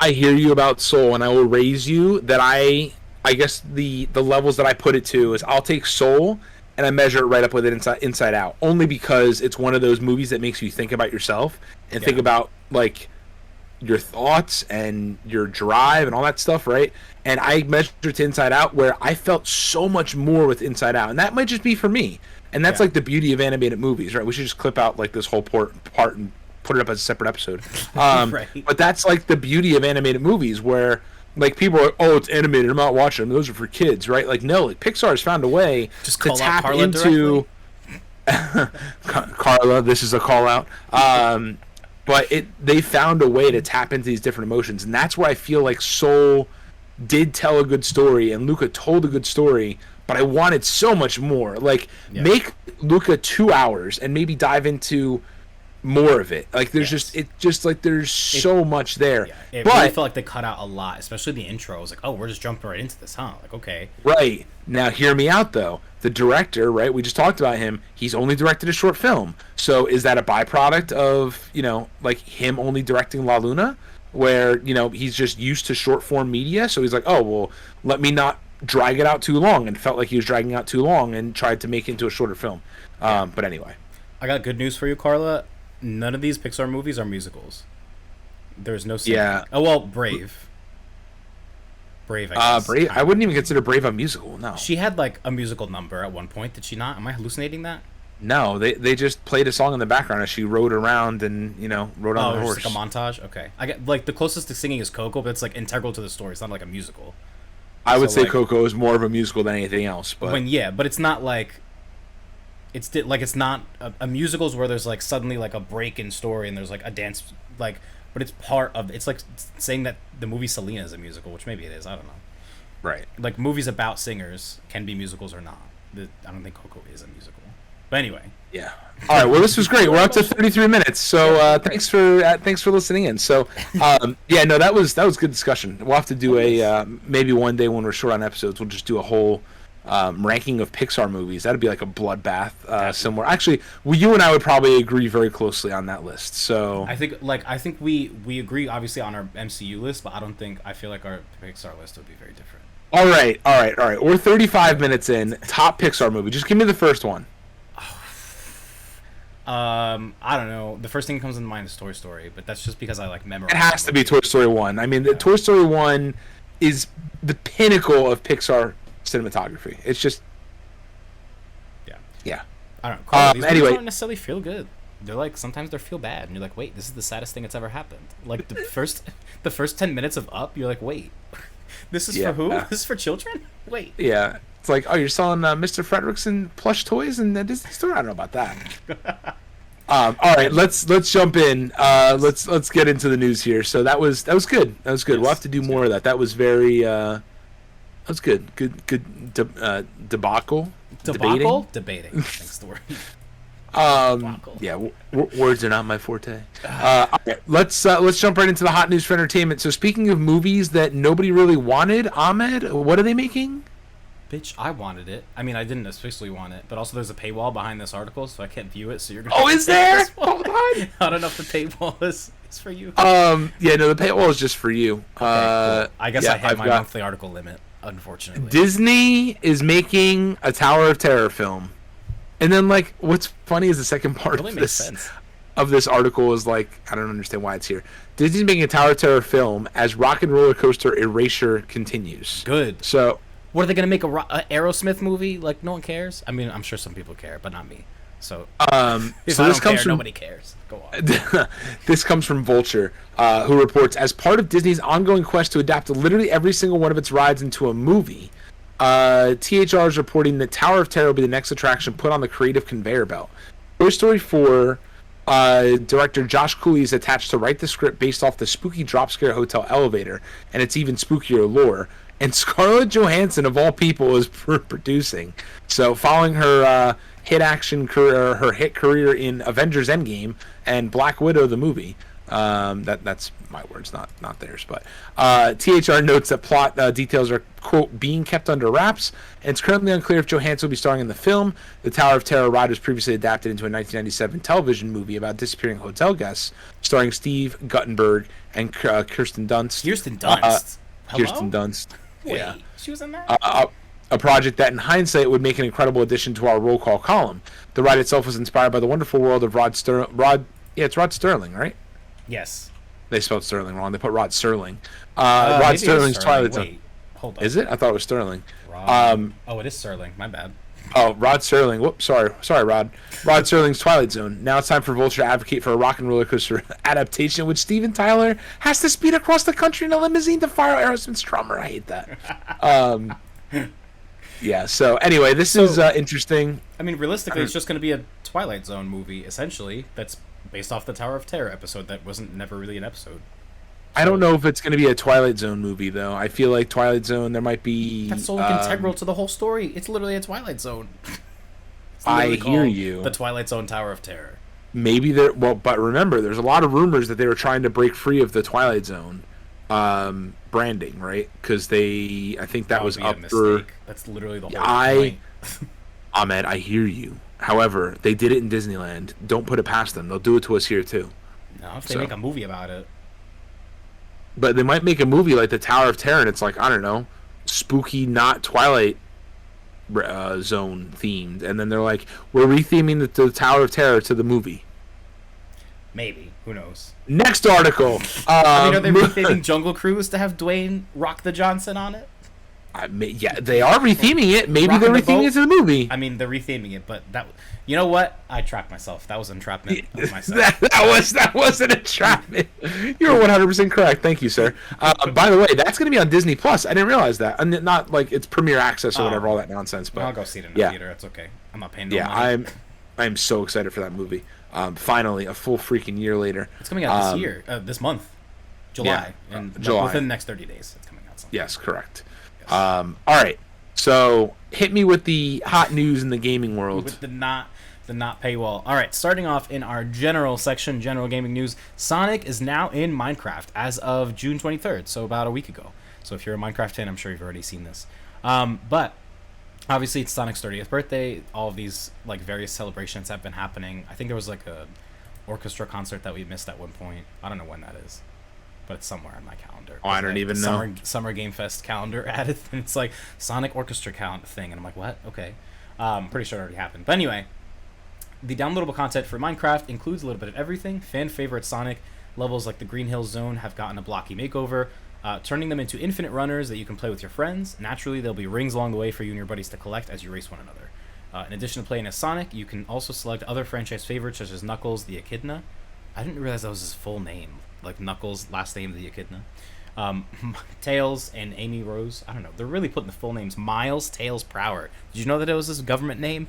I hear you about Soul, and I will raise you that I guess the levels that I put it to is I'll take Soul and I measure it right up with it Inside Out, only because it's one of those movies that makes you think about yourself and think about like your thoughts and your drive and all that stuff, right? And I measured to Inside Out, where I felt so much more with Inside Out, and that might just be for me. And that's like the beauty of animated movies, right? We should just clip out like this whole part and put it up as a separate episode. Right. But that's like the beauty of animated movies, where like people are, oh, it's animated, I'm not watching them, those are for kids, right? Like no, like Pixar has found a way just to tap into Carla. This is a call out. But they found a way to tap into these different emotions, and that's where I feel like Soul did tell a good story and Luca told a good story, but I wanted so much more. Like make Luca 2 hours and maybe dive into more of it. Like there's there's so much there. Yeah. It really felt like they cut out a lot, especially the intro. I was like, oh, we're just jumping right into this, huh? Like, okay. Right. Now hear me out though. The director, right? We just talked about him. He's only directed a short film. So is that a byproduct of, like him only directing La Luna, where, he's just used to short form media? So he's like, oh, well, let me not drag it out too long, and felt like he was dragging out too long and tried to make it into a shorter film. But anyway. I got good news for you, Carla. None of these Pixar movies are musicals. There's no singing. Yeah. Oh, well, Brave. Brave, I guess. Brave. I wouldn't even consider Brave a musical. No. She had like a musical number at one point. Did she not? Am I hallucinating that? No, they just played a song in the background as she rode around and rode on the horse. Just like a montage. Okay, I get like the closest to singing is Coco, but it's like integral to the story. It's not like a musical. I would say like, Coco is more of a musical than anything else. But but it's not like it's not a musicals where there's like suddenly like a break in story and there's like a dance like. But it's part of. It's like saying that the movie Selena is a musical, which maybe it is. I don't know. Right. Like movies about singers can be musicals or not. I don't think Coco is a musical. But anyway. Yeah. All right. Well, this was great. We're up to 33 minutes. So thanks for listening in. So that was good discussion. We'll have to do maybe one day when we're short on episodes, we'll just do a whole ranking of Pixar movies. That'd be like a bloodbath somewhere. Actually, you and I would probably agree very closely on that list. So I think we agree obviously on our MCU list, but I feel like our Pixar list would be very different. All right. We're 35 minutes in. Top Pixar movie. Just give me the first one. I don't know. The first thing that comes into mind is Toy Story, but that's just because I like memorize. It has to be Toy Story 1. I mean, Toy Story 1 is the pinnacle of Pixar cinematography. It's just yeah. I don't know. Carl, these anyway, don't necessarily feel good. They're like sometimes they feel bad, and you're like, wait, this is the saddest thing that's ever happened. Like the first 10 minutes of Up, you're like, wait, this is for who? This is for children? Wait. Yeah. It's like, oh, you're selling Mr. Fredrickson plush toys in the Disney store? I don't know about that. All right, let's jump in. Let's get into the news here. So that was good. That was good. Yes, We'll have to do more of that. That was very that was good. Debacle. Debating. Thanks the word. Debacle. Yeah, words are not my forte. All right, let's jump right into the hot news for entertainment. So speaking of movies that nobody really wanted, Ahmed, what are they making? Bitch, I wanted it. I mean, I didn't officially want it, but also there's a paywall behind this article, so I can't view it. So you're gonna. Oh, is there? Hold on. I don't know if the paywall is for you. Yeah, no, the paywall is just for you. Okay, cool. I guess yeah, I hit my monthly article limit, unfortunately. Disney is making a Tower of Terror film, and then like, what's funny is the second part Really of makes this sense. of this article is like, I don't understand why it's here. Disney's making a Tower of Terror film as Rock and Roller Coaster Erasure continues. Good. So. What are they gonna make a Aerosmith movie? Like no one cares. I mean, I'm sure some people care, but not me. So if So this this comes from nobody cares. Go on. this comes from Vulture, who reports as part of Disney's ongoing quest to adapt literally every single one of its rides into a movie. THR is reporting that Tower of Terror will be the next attraction put on the creative conveyor belt. Toy Story 4 director Josh Cooley is attached to write the script based off the spooky drop scare hotel elevator and its even spookier lore. And Scarlett Johansson, of all people, is producing. So, following her hit career in Avengers Endgame and Black Widow the movie, that's my words, not theirs. But THR notes that plot details are quote being kept under wraps, and it's currently unclear if Johansson will be starring in the film. The Tower of Terror ride was previously adapted into a 1997 television movie about disappearing hotel guests, starring Steve Guttenberg and Kirsten Dunst. Kirsten Dunst. Kirsten Dunst. Wait, Yeah. she was in that? A project that, in hindsight, would make an incredible addition to our roll call column. The ride itself was inspired by the wonderful world of Rod Sterling, right? Yes. They spelled Sterling wrong. They put Rod Serling. Rod Sterling's Twilight Zone. Wait, hold on. Is it? I thought it was Sterling. Oh, it is Sterling. My bad. Oh, Rod Serling. Whoops, sorry, Rod. Rod Serling's Twilight Zone. Now it's time for Vulture to advocate for a Rock and Roller Coaster adaptation, in which Steven Tyler has to speed across the country in a limousine to fire Aerosmith's drummer. I hate that. Yeah. So anyway, this is interesting. I mean, realistically, it's just going to be a Twilight Zone movie, essentially. That's based off the Tower of Terror episode. That wasn't never really an episode. I don't know if it's going to be a Twilight Zone movie, though. I feel like Twilight Zone, there might be... That's so like, integral to the whole story. It's literally a Twilight Zone. I hear you. The Twilight Zone Tower of Terror. Maybe there... Well, but remember, there's a lot of rumors that they were trying to break free of the Twilight Zone branding, right? Because I think that was up for... That's literally the whole point. Ahmed, I hear you. However, they did it in Disneyland. Don't put it past them. They'll do it to us here, too. No, if they make a movie about it. But they might make a movie like the Tower of Terror, and it's like, I don't know, spooky, not Twilight Zone themed. And then they're like, we're retheming the Tower of Terror to the movie. Maybe. Who knows? Next article. I mean, are they retheming Jungle Cruise to have Dwayne Rock the Johnson on it? Yeah, they are retheming it. Maybe Rockin' they're the retheming boat? it to the movie. I mean, they're retheming it, but that... You know what? I trapped myself. That was entrapment of myself. that was an entrapment. You were 100% correct. Thank you, sir. By the way, that's going to be on Disney Plus. I didn't realize that. And not like it's premiere access or whatever, all that nonsense. But I'll go see it in the theater. It's okay. I'm not paying no money. I'm so excited for that movie. Finally, a full freaking year later. It's coming out this year, this month, July, and July. within the next 30 days, it's coming out. Sometime. Yes, correct. Yes. All right. So hit me with the hot news in the gaming world. With the not paywall. All right, starting off in our general section, general gaming news. Sonic is now in Minecraft as of June 23rd, so about a week ago. So if you're a Minecraft fan, I'm sure you've already seen this. But obviously it's Sonic's 30th birthday. All of these like various celebrations have been happening. I think there was like a orchestra concert that we missed at one point. I don't know when that is, but it's somewhere on my calendar. Oh, I don't even know. Summer Game Fest calendar added, and it's like Sonic orchestra count thing, and I'm like, what? Okay. Pretty sure it already happened. But anyway, the downloadable content for Minecraft includes a little bit of everything. Fan favorite Sonic levels like the Green Hills Zone have gotten a blocky makeover, turning them into infinite runners that you can play with your friends. Naturally, there'll be rings along the way for you and your buddies to collect as you race one another. In addition to playing as Sonic, you can also select other franchise favorites such as Knuckles the Echidna. I didn't realize that was his full name, like Knuckles, last name the Echidna. Tails and Amy Rose. I don't know. They're really putting the full names. Miles Tails Prower. Did you know that it was his government name?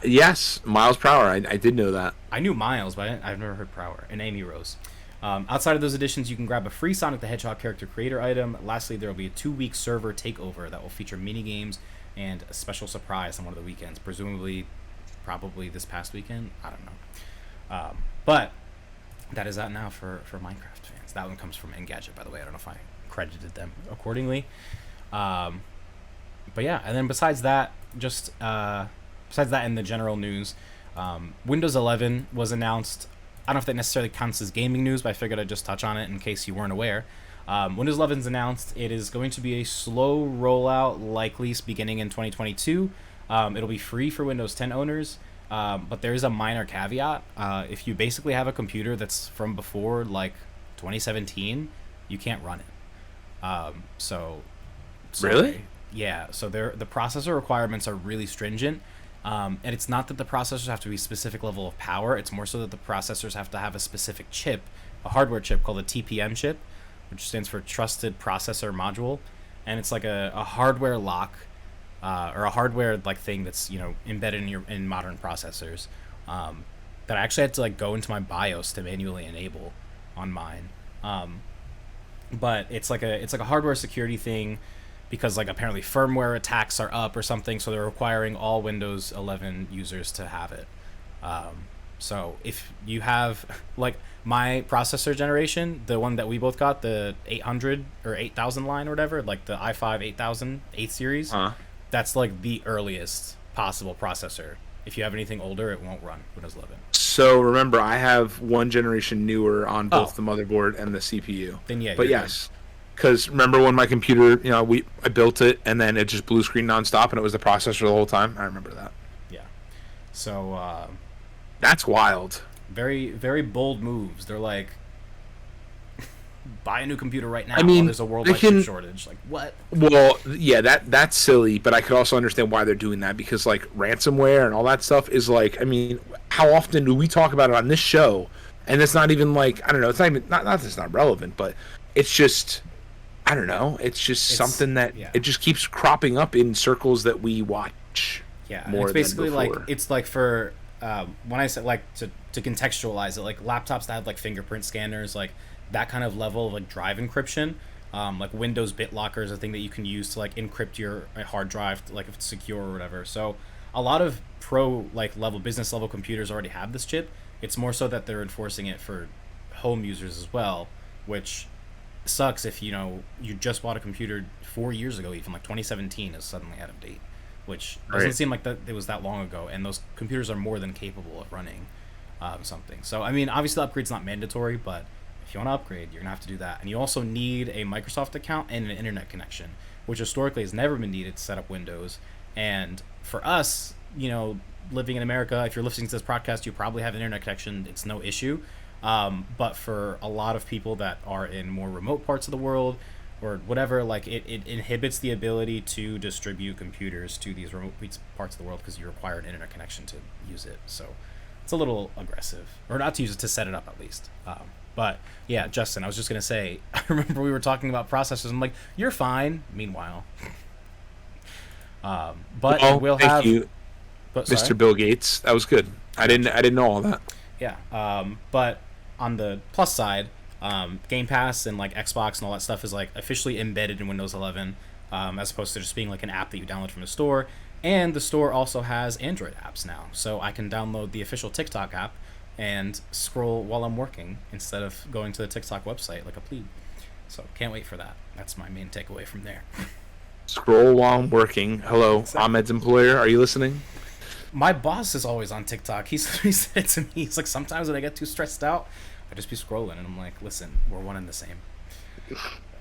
Yes, miles per hour. I did know that. I knew Miles, but I've never heard Prower. And Amy Rose. Outside of those additions, you can grab a free Sonic the Hedgehog character creator item. Lastly, there will be a 2-week server takeover that will feature mini games and a special surprise on one of the weekends. Presumably, probably this past weekend. I don't know. But that is out now for Minecraft fans. That one comes from Engadget, by the way. I don't know if I credited them accordingly. But yeah, and then besides that, besides that in the general news, Windows 11 was announced. I don't know if that necessarily counts as gaming news, but I figured I'd just touch on it in case you weren't aware. Windows 11 is announced. It is going to be a slow rollout, likely beginning in 2022. It'll be free for Windows 10 owners, but there is a minor caveat. If you basically have a computer that's from before, like 2017, you can't run it. So Really? Yeah, so the processor requirements are really stringent. And it's not that the processors have to be a specific level of power. It's more so that the processors have to have a specific chip, a hardware chip called a TPM chip, which stands for Trusted Processor Module. And it's like a hardware lock or a hardware like thing that's, you know, embedded in modern processors that I actually had to like go into my BIOS to manually enable on mine. But it's like a hardware security thing, because like apparently firmware attacks are up or something, so they're requiring all Windows 11 users to have it. So if you have like my processor generation, the one that we both got, the 800 or 8000 line or whatever, like the i5 8000 8th series, that's like the earliest possible processor. If you have anything older, it won't run Windows 11. So remember, I have one generation newer on both the motherboard and the CPU. Then yeah, but yes. Because remember when my computer, you know, I built it and then it just blue screen nonstop and it was the processor the whole time? I remember that. Yeah. So, that's wild. Very, very bold moves. They're like, buy a new computer right now. I mean, while there's a worldwide chip shortage. Like, what? Well, yeah, that's silly, but I could also understand why they're doing that, because like ransomware and all that stuff is like, I mean, how often do we talk about it on this show? And it's not even like, I don't know, it's not even, not that it's not relevant, but it's just, I don't know. It's just something that it just keeps cropping up in circles that we watch. Yeah, more it's basically than before. like, it's like for when I said like to contextualize it, like laptops that have like fingerprint scanners, like that kind of level of like drive encryption, like Windows BitLocker is a thing that you can use to like encrypt your hard drive, like if it's secure or whatever. So a lot of pro like level business level computers already have this chip. It's more so that they're enforcing it for home users as well, which sucks if, you know, you just bought a computer 4 years ago, even like 2017 is suddenly out of date, which doesn't seem like that it was that long ago, and those computers are more than capable of running something. So I mean, obviously the upgrade's not mandatory, but if you want to upgrade, you're gonna have to do that. And you also need a Microsoft account and an internet connection, which historically has never been needed to set up Windows. And for us, you know, living in America, if you're listening to this podcast, you probably have an internet connection. It's no issue. But for a lot of people that are in more remote parts of the world or whatever, like it inhibits the ability to distribute computers to these remote parts of the world because you require an internet connection to use it. So it's a little aggressive, or not to use it, to set it up at least. But yeah, Justin, I was just going to say, I remember we were talking about processors. I'm like, you're fine. Meanwhile. But we'll have... you, Mr. Bill Gates. That was good. I didn't know all that. Yeah. But on the plus side, Game Pass and like Xbox and all that stuff is like officially embedded in Windows 11, as opposed to just being like an app that you download from the store. And the store also has Android apps now, so I can download the official TikTok app and scroll while I'm working instead of going to the TikTok website like a plebe. So can't wait for that. That's my main takeaway from there. Scroll while I'm working. Hello, Ahmed's employer. Are you listening? My boss is always on TikTok. He said to me, he's like, sometimes when I get too stressed out, I just be scrolling, and I'm like, listen, we're one and the same.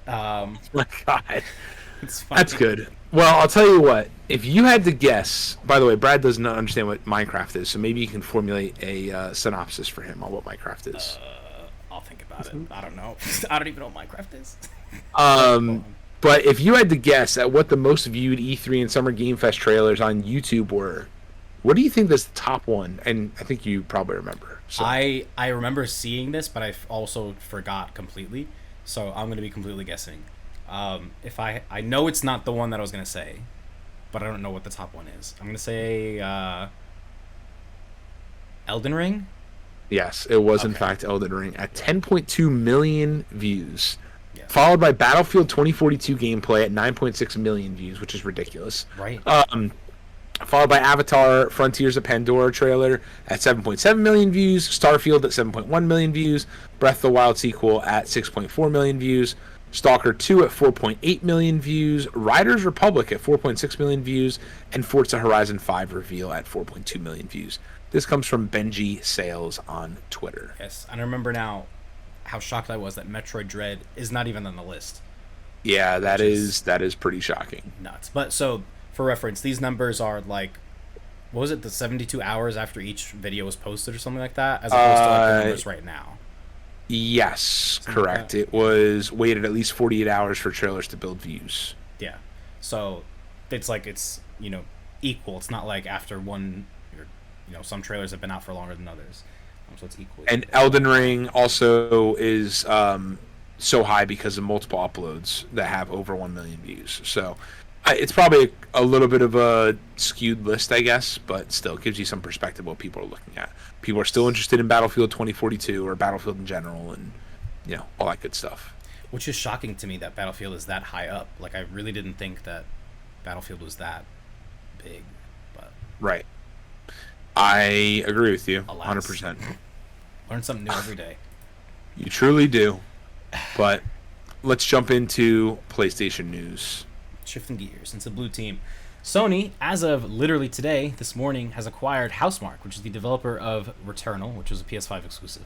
My God. That's good. Well, I'll tell you what. If you had to guess, by the way, Brad does not understand what Minecraft is, so maybe you can formulate a synopsis for him on what Minecraft is. I'll think about it. I don't know. I don't even know what Minecraft is. But if you had to guess at what the most viewed E3 and Summer Game Fest trailers on YouTube were, what do you think is the top one? And I think you probably remember. So. I remember seeing this, but I also forgot completely. So I'm going to be completely guessing. If I know it's not the one that I was going to say, but I don't know what the top one is. I'm going to say Elden Ring? Yes, it was in Okay. fact Elden Ring at 10.2 million views, Yeah. followed by Battlefield 2042 gameplay at 9.6 million views, which is ridiculous. Right. Followed by Avatar Frontiers of Pandora trailer at 7.7 million views, Starfield at 7.1 million views, Breath of the Wild sequel at 6.4 million views, Stalker 2 at 4.8 million views, Riders Republic at 4.6 million views, and Forza Horizon 5 reveal at 4.2 million views. This comes from Benji Sales on Twitter. Yes. And I remember now how shocked I was that Metroid Dread is not even on the list. Yeah, Which is that is pretty shocking. nuts. But so, for reference, these numbers are like, what was it, the 72 hours after each video was posted or something like that, as opposed to like the numbers right now. Yes, Something like correct. that. It was waited at least 48 hours for trailers to build views. Yeah. So it's like it's equal. It's not like after one, or some trailers have been out for longer than others. So it's equal. And Elden Ring also is so high because of multiple uploads that have over 1 million views. So it's probably a little bit of a skewed list, I guess, but still gives you some perspective what people are looking at. People are still interested in Battlefield 2042 or Battlefield in general, and all that good stuff. Which is shocking to me that Battlefield is that high up. Like I really didn't think that Battlefield was that big, but Right. I agree with you, alas. 100%. Learn something new every day. You truly do. But let's jump into PlayStation news. Shifting gears into Blue Team. Sony, as of literally today, this morning, has acquired Housemarque, which is the developer of Returnal, which was a PS5 exclusive.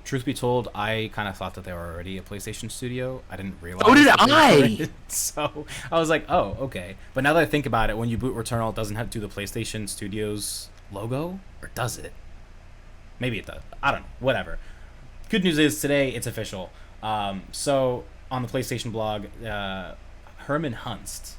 Truth be told, I kind of thought that they were already a PlayStation studio. I didn't realize. So did that they I! were. So I was like, oh, okay. But now that I think about it, when you boot Returnal, it doesn't have to do the PlayStation Studios logo, or does it? Maybe it does. I don't know. Whatever. Good news is today it's official. So on the PlayStation blog, Herman Holst,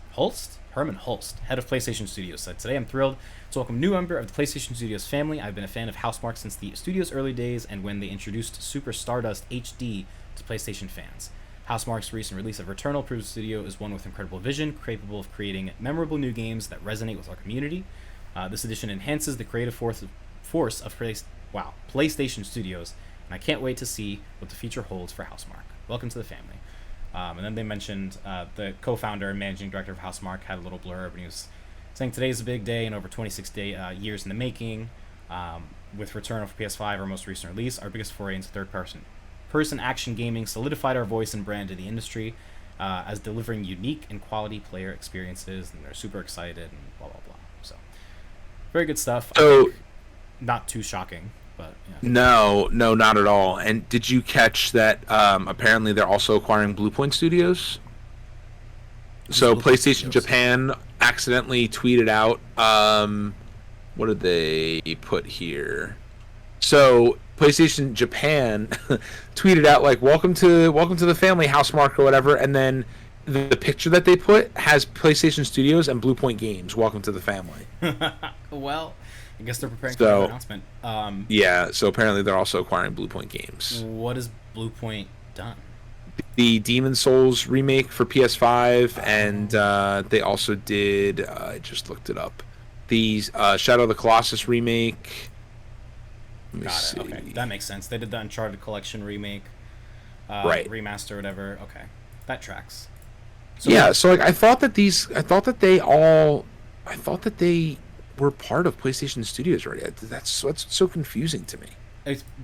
head of PlayStation Studios, said, "Today I'm thrilled to welcome a new member of the PlayStation Studios family. I've been a fan of Housemarque since the studio's early days and when they introduced Super Stardust HD to PlayStation fans. Housemarque's recent release of Returnal proves the studio is one with incredible vision, capable of creating memorable new games that resonate with our community. This edition enhances the creative force of PlayStation Studios, and I can't wait to see what the future holds for Housemarque. Welcome to the family." And then they mentioned the co-founder and managing director of Housemarque had a little blurb, and he was saying today's a big day and over 26 years in the making. With Returnal for PS5, our most recent release, our biggest foray into third-person action gaming solidified our voice and brand in the industry as delivering unique and quality player experiences, and they're super excited and blah, blah, blah. So, very good stuff. So, not too shocking, but yeah. no, not at all. And did you catch that apparently they're also acquiring Bluepoint Studios? So PlayStation Japan accidentally tweeted out, what did they put here? So PlayStation Japan tweeted out like welcome to the family, Housemarque or whatever, and then the picture that they put has PlayStation Studios and Bluepoint Games. Welcome to the family. Well, I guess they're preparing for the announcement. Yeah, so apparently they're also acquiring Bluepoint Games. What has Bluepoint done? The Demon Souls remake for PS5, and they also did, I just looked it up, the Shadow of the Colossus remake. Let me see. Okay, that makes sense. They did the Uncharted Collection remake, right? Remaster, whatever. Okay, that tracks. So yeah, so like I thought that they were part of PlayStation Studios already. That's what's so confusing to me.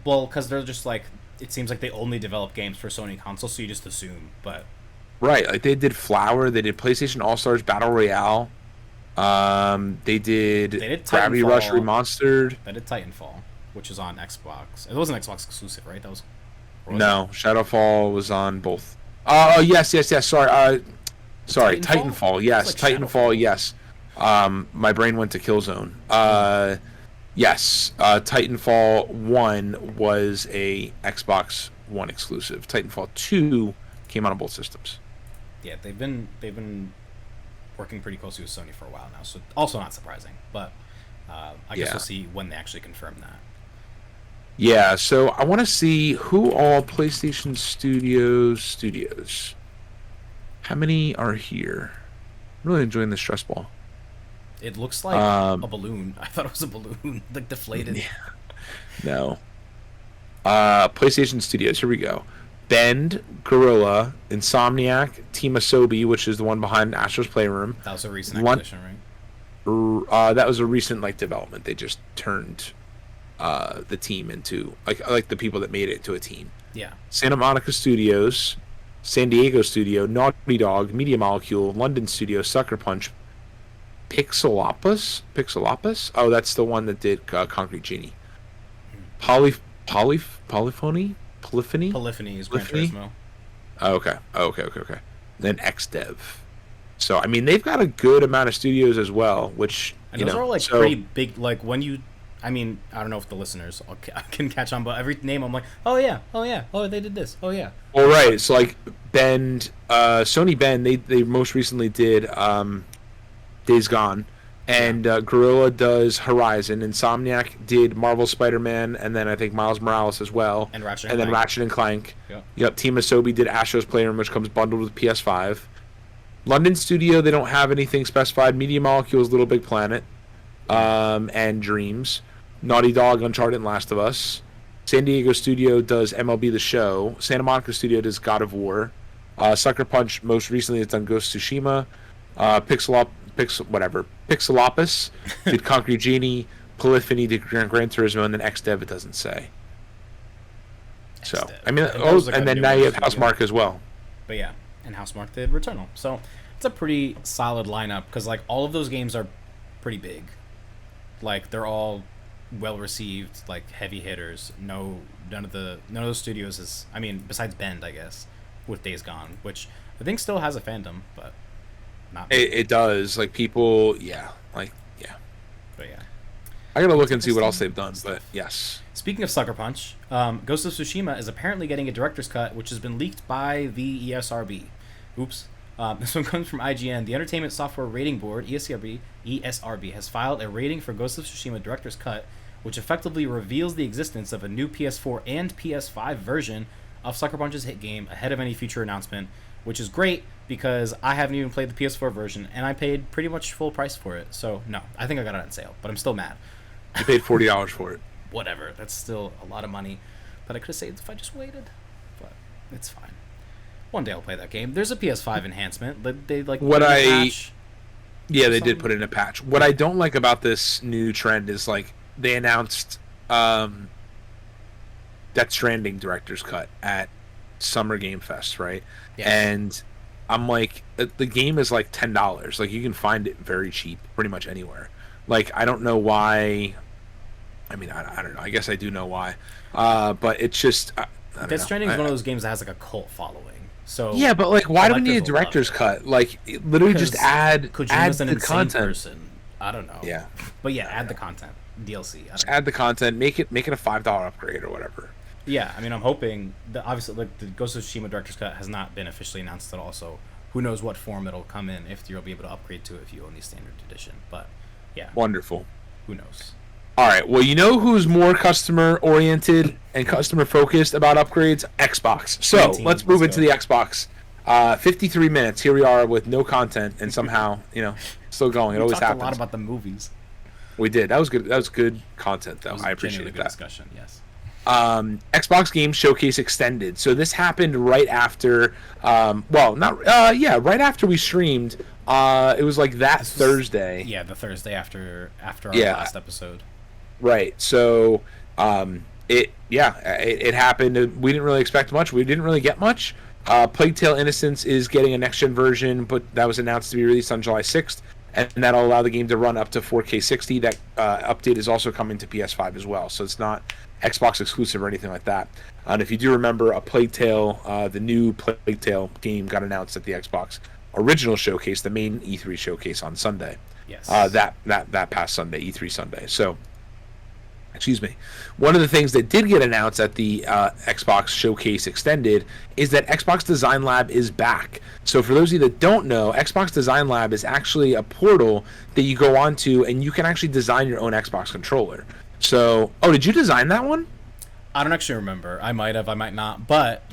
Because they're just like, it seems like they only develop games for Sony consoles, so you just assume. But right, like they did Flower, they did PlayStation All Stars Battle Royale, they did Gravity Rush Remastered. They did Titanfall, which is on Xbox. It wasn't Xbox exclusive, right? That was. No, Shadowfall was on both. Oh yes. Sorry, Titanfall. Yes, like Titanfall. Yes. My brain went to Killzone. Yes, Titanfall 1 was a Xbox One exclusive. Titanfall 2 came out on both systems. Yeah, they've been working pretty closely with Sony for a while now, so also not surprising. But I guess we'll see when they actually confirm that. Yeah, so I want to see who all PlayStation Studios. How many are here? I'm really enjoying this stress ball. It looks like a balloon. I thought it was a balloon, like deflated. Yeah, no. PlayStation Studios. Here we go. Bend, Gorilla, Insomniac, Team Asobi, which is the one behind Astro's Playroom. That was a recent acquisition, right? That was a recent development. They just turned the team into like the people that made it into a team. Yeah. Santa Monica Studios, San Diego Studio, Naughty Dog, Media Molecule, London Studio, Sucker Punch, Pixelopus. Oh, that's the one that did Concrete Genie. Polyphony. Polyphony is Gran Turismo. Oh, okay. Then XDev. So I mean, they've got a good amount of studios as well, which and those are all pretty big. Like when you, I mean, I don't know if the listeners can catch on, but every name I'm like, oh yeah, they did this, oh yeah. Well, right. So like Bend, Sony Bend, they most recently did Days Gone, and Gorilla does Horizon. Insomniac did Marvel Spider-Man, and then I think Miles Morales as well, and Ratchet and Clank. Yep. Team Asobi did Astro's Playroom, which comes bundled with PS5. London Studio, they don't have anything specified. Media Molecule's Little Big Planet, and Dreams. Naughty Dog, Uncharted, and Last of Us. San Diego Studio does MLB The Show. Santa Monica Studio does God of War. Sucker Punch most recently has done Ghost of Tsushima. Pixelopus did Concrete Genie. Polyphony did Gran Turismo, and then XDev it doesn't say. So I mean, and then now you have Housemarque as well. But yeah, and Housemarque did Returnal. So it's a pretty solid lineup because like all of those games are pretty big. Like they're all well received, like heavy hitters. None of those studios is. I mean, besides Bend, I guess, with Days Gone, which I think still has a fandom, but not. It does. Like people, yeah. But yeah. I gotta look and see what else they've done, but yes. Speaking of Sucker Punch, Ghost of Tsushima is apparently getting a director's cut, which has been leaked by the ESRB. Oops. This one comes from IGN. The Entertainment Software Rating Board, ESRB, has filed a rating for Ghost of Tsushima director's cut, which effectively reveals the existence of a new PS4 and PS5 version of Sucker Punch's hit game ahead of any future announcement, which is great because I haven't even played the PS4 version, and I paid pretty much full price for it. So, no, I think I got it on sale, but I'm still mad. You paid $40 for it. Whatever, that's still a lot of money that I could have saved if I just waited, but it's fine. One day I'll play that game. There's a PS5 enhancement that they like. Yeah, they did put in a patch. What I don't like about this new trend is like they announced Death Stranding director's cut at Summer Game Fest, right? Yeah. And I'm like, the game is like $10. Like you can find it very cheap, pretty much anywhere. Like I don't know why. I mean, I don't know. I guess I do know why. But it's just Death Stranding is one of those games that has like a cult following. So yeah, but like, why do we need a director's cut? Like, literally, just add the content. Person. I don't know. Yeah, but yeah, add the content, DLC. Add the content. Make it a $5 upgrade or whatever. Yeah, I mean, I'm hoping that obviously, like the Ghost of Tsushima director's cut has not been officially announced at all. So who knows what form it'll come in if you'll be able to upgrade to it if you own the standard edition. But yeah, wonderful. Who knows? All right. Well, you know who's more customer-oriented and customer-focused about upgrades? Xbox. So let's move into the Xbox. 53 minutes. Here we are with no content, and somehow, still going. It always happens. A lot about the movies. We did. That was good. That was good content, though. I appreciate that. Good discussion. Yes. Xbox Game Showcase Extended. So this happened right after. Right after we streamed. It was like Thursday. Yeah, the Thursday after our last episode. Right. So, it happened. We didn't really expect much. We didn't really get much. Plague Tale Innocence is getting a next-gen version, but that was announced to be released on July 6th, and that'll allow the game to run up to 4K 60. That update is also coming to PS5 as well, so it's not Xbox exclusive or anything like that. And if you do remember, a Plague Tale, the new Plague Tale game got announced at the Xbox original showcase, the main E3 showcase on Sunday. Yes. That past Sunday, E3 Sunday. So, excuse me. One of the things that did get announced at the Xbox Showcase Extended is that Xbox Design Lab is back. So for those of you that don't know, Xbox Design Lab is actually a portal that you go onto and you can actually design your own Xbox controller. So, did you design that one? I don't actually remember. I might have, I might not. But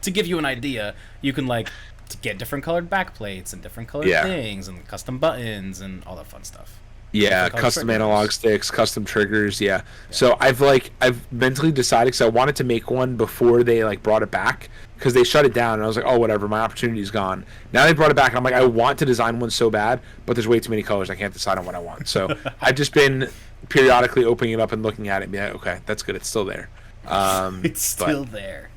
to give you an idea, you can to get different colored backplates and different colored things and custom buttons and all that fun stuff. Yeah, like, custom triggers. analog sticks, custom triggers. Yeah. Yeah. So I've mentally decided because I wanted to make one before they like brought it back because they shut it down and I was like, oh whatever, my opportunity's gone. Now they brought it back and I'm like, I want to design one so bad, but there's way too many colors. I can't decide on what I want. So I've just been periodically opening it up and looking at it and be like, okay, that's good. It's still there. It's But still there.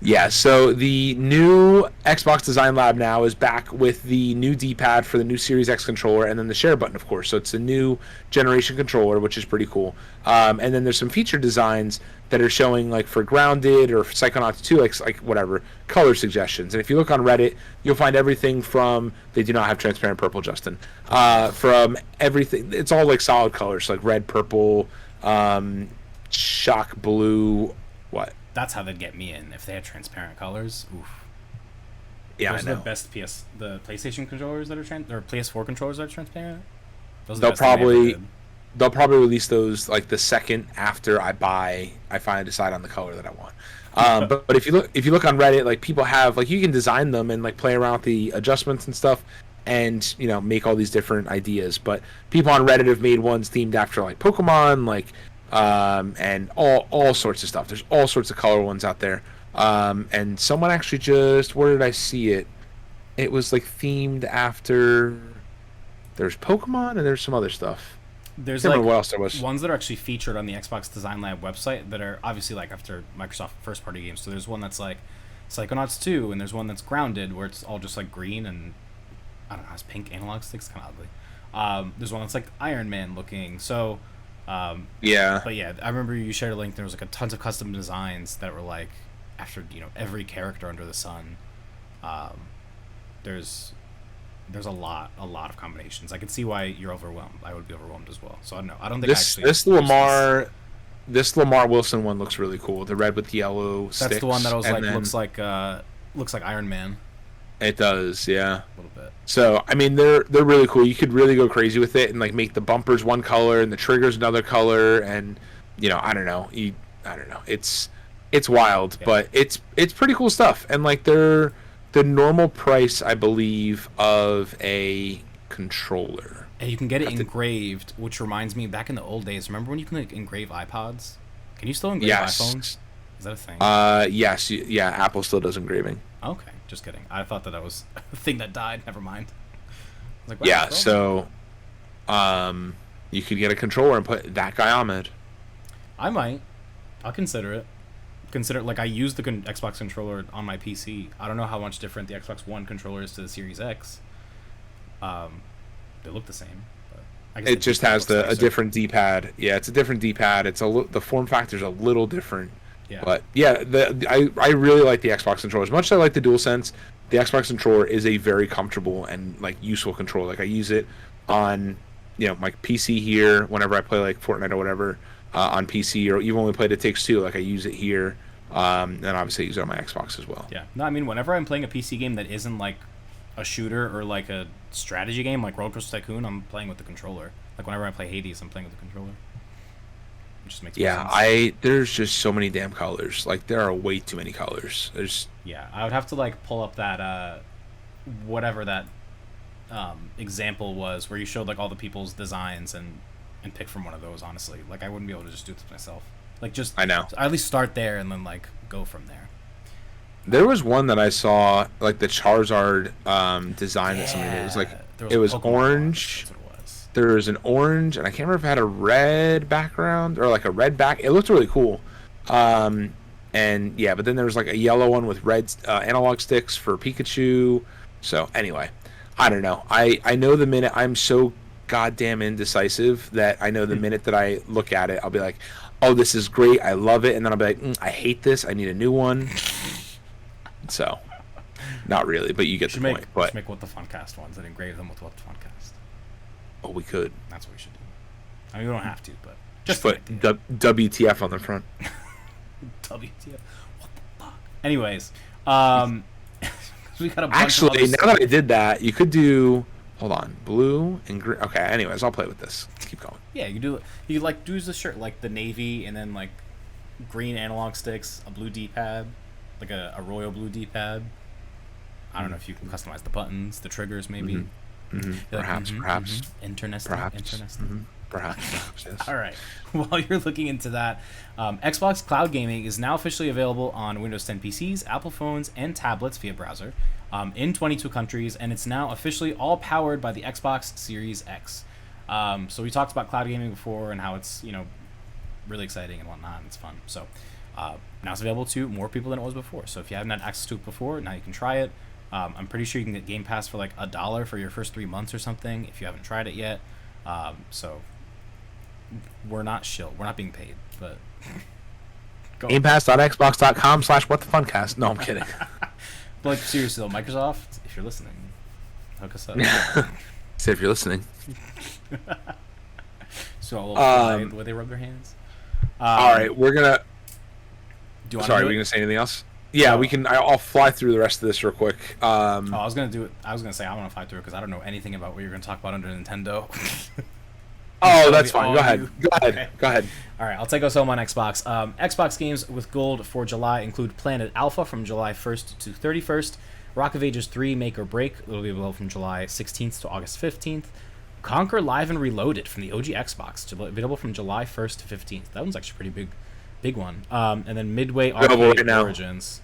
yeah, so the new Xbox Design Lab now is back with the new D-pad for the new Series X controller, and then the share button, of course. So it's a new generation controller, which is pretty cool. And then there's some feature designs that are showing, like for Grounded or Psychonauts 2, like whatever color suggestions. And if you look on Reddit, you'll find everything from they do not have transparent purple, Justin. From everything, it's all like solid colors, like red, purple, shock blue. What? That's how they'd get me in if they had transparent colors. Oof. Yeah, Those I are know. the best the PlayStation controllers that are or PS4 controllers that are transparent. Those are the They'll best thing they ever probably did. they'll probably release those like the second after I finally decide on the color that I want. But if you look on Reddit, like people have like you can design them and like play around with the adjustments and stuff, and make all these different ideas. But people on Reddit have made ones themed after like Pokemon, like and all sorts of stuff. There's all sorts of color ones out there. And someone actually just where did I see it? It was like themed after there's Pokemon and there's some other stuff. There's Can't like remember what else there was. ones that are actually featured on the Xbox Design Lab website that are obviously like after Microsoft first party games. So there's one that's like Psychonauts 2, and there's one that's Grounded where it's all just like green and I don't know, it's pink analog sticks, kind of ugly. There's one that's like Iron Man looking. So, Yeah. but yeah, I remember you shared a link. There was like a tons of custom designs that were like after every character under the sun. Um, there's a lot of combinations. I can see why you're overwhelmed. I would be overwhelmed as well. So I don't know. I don't think I This actually this Lamar Wilson one looks really cool. The red with the yellow sticks. That's the one that I was and like then looks like Iron Man it does, yeah. a little bit. So I mean they're really cool. You could really go crazy with it and like make the bumpers one color and the triggers another color and I don't know. I don't know. It's wild, Yeah. but it's pretty cool stuff. And like they're the normal price I believe of a controller. And you can get it Have to- engraved, which reminds me, back in the old days, remember when you can like, engrave iPods? Can you still engrave Yes. iPhones? Is that a thing? Yes, yeah, Apple still does engraving. Okay, just kidding. I thought that was a thing that died. Never mind. I was like, wow, Yeah, still? so you could get a controller and put that guy on it. I might. I'll consider it. Like I use the Xbox controller on my PC. I don't know how much different the Xbox One controller is to the Series X. They look the same, but I guess It the just D-pad has looks a nicer. different D-pad. Yeah, it's a different D-pad. It's the form factor's a little different. Yeah. But yeah, I really like the Xbox controller. As much as I like the DualSense, the Xbox controller is a very comfortable and like useful controller. Like I use it on my PC here whenever I play like Fortnite or whatever on PC, or even when we played It Takes Two, like I use it here. And obviously I use it on my Xbox as well. Yeah. No, I mean, whenever I'm playing a PC game that isn't like a shooter or like a strategy game like Roller Coaster Tycoon, I'm playing with the controller. Like whenever I play Hades, I'm playing with the controller. It just makes more Yeah, sense. there's just so many damn colors. Like there are way too many colors. There's Yeah, I would have to like pull up that whatever that example was where you showed like all the people's designs and pick from one of those. Honestly, like I wouldn't be able to just do this myself. Like just I know. at least start there and then like go from there. There was one that I saw, like the Charizard design that somebody made. It was like There it a was Pokemon one, orange. That's what it was. There was an orange, and I can't remember if it had a red background or like a red back. It looked really cool. And yeah, but then there was like a yellow one with red analog sticks for Pikachu. So anyway, I don't know. I know the minute I'm so goddamn indecisive that I know the minute that I look at it, I'll be like, oh, this is great. I love it. And then I'll be like, I hate this. I need a new one. So, not really, but you get the point. We But should make What the Funcast ones and engrave them with What the Funcast. oh, we could That's what we should do. I mean, we don't have to, but just an put idea. WTF on the front. WTF. What the fuck? Anyways, we got a bunch of Actually, other now that I did that, you could do. Hold on, blue and green. Okay, anyways, I'll play with this. Let's keep going. Yeah, you like do the shirt like the navy and then like green analog sticks, a blue D-pad, like a royal blue D-pad. I don't know if you can customize the buttons, the triggers maybe. Perhaps, perhaps, Interesting. perhaps, Interesting. perhaps. Yes. All right. While you're looking into that, Xbox Cloud Gaming is now officially available on Windows 10 PCs, Apple phones, and tablets via browser in 22 countries, and it's now officially all powered by the Xbox Series X. So we talked about cloud gaming before and how it's really exciting and whatnot, and it's fun. So now it's available to more people than it was before. So if you haven't had access to it before, now you can try it. I'm pretty sure you can get Game Pass for like $1 for your first 3 months or something if you haven't tried it yet. So we're not being paid, but GamePass.xbox.com/whatthefuncast. No, I'm kidding. But like, seriously though, Microsoft, if you're listening, hook us up. Say if you're listening. So a little fly, the way they rub their hands. All right, we're gonna. Do you want Sorry, to were you gonna say anything else? Yeah, we can. I'll fly through the rest of this real quick. I was gonna do it. I was gonna say I want to fly through it because I don't know anything about what you're gonna talk about under Nintendo. Oh, that's fine. Go ahead. Okay. Go ahead. All right, I'll take us home on Xbox. Xbox games with gold for July include Planet Alpha from July 1st to 31st, Rock of Ages 3 Make or Break, it'll be available from July 16th to August 15th, Conquer Live and Reloaded from the OG Xbox, available from July 1st to 15th. That one's actually a pretty big one. And then Midway Arcade Origins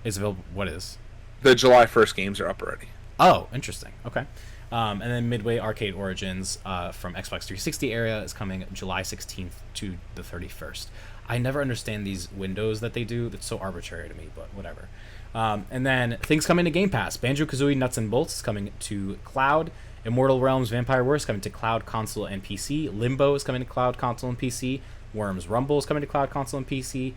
is available. What is? The July 1st games are up already. Oh, interesting. Okay. And then Midway Arcade Origins from Xbox 360 area is coming July 16th to the 31st. I never understand these windows that they do. That's so arbitrary to me, but whatever. And then things coming to Game Pass. Banjo-Kazooie Nuts and Bolts is coming to Cloud. Immortal Realms Vampire Wars is coming to Cloud, Console, and PC. Limbo is coming to Cloud, Console, and PC. Worms Rumble is coming to Cloud, Console, and PC.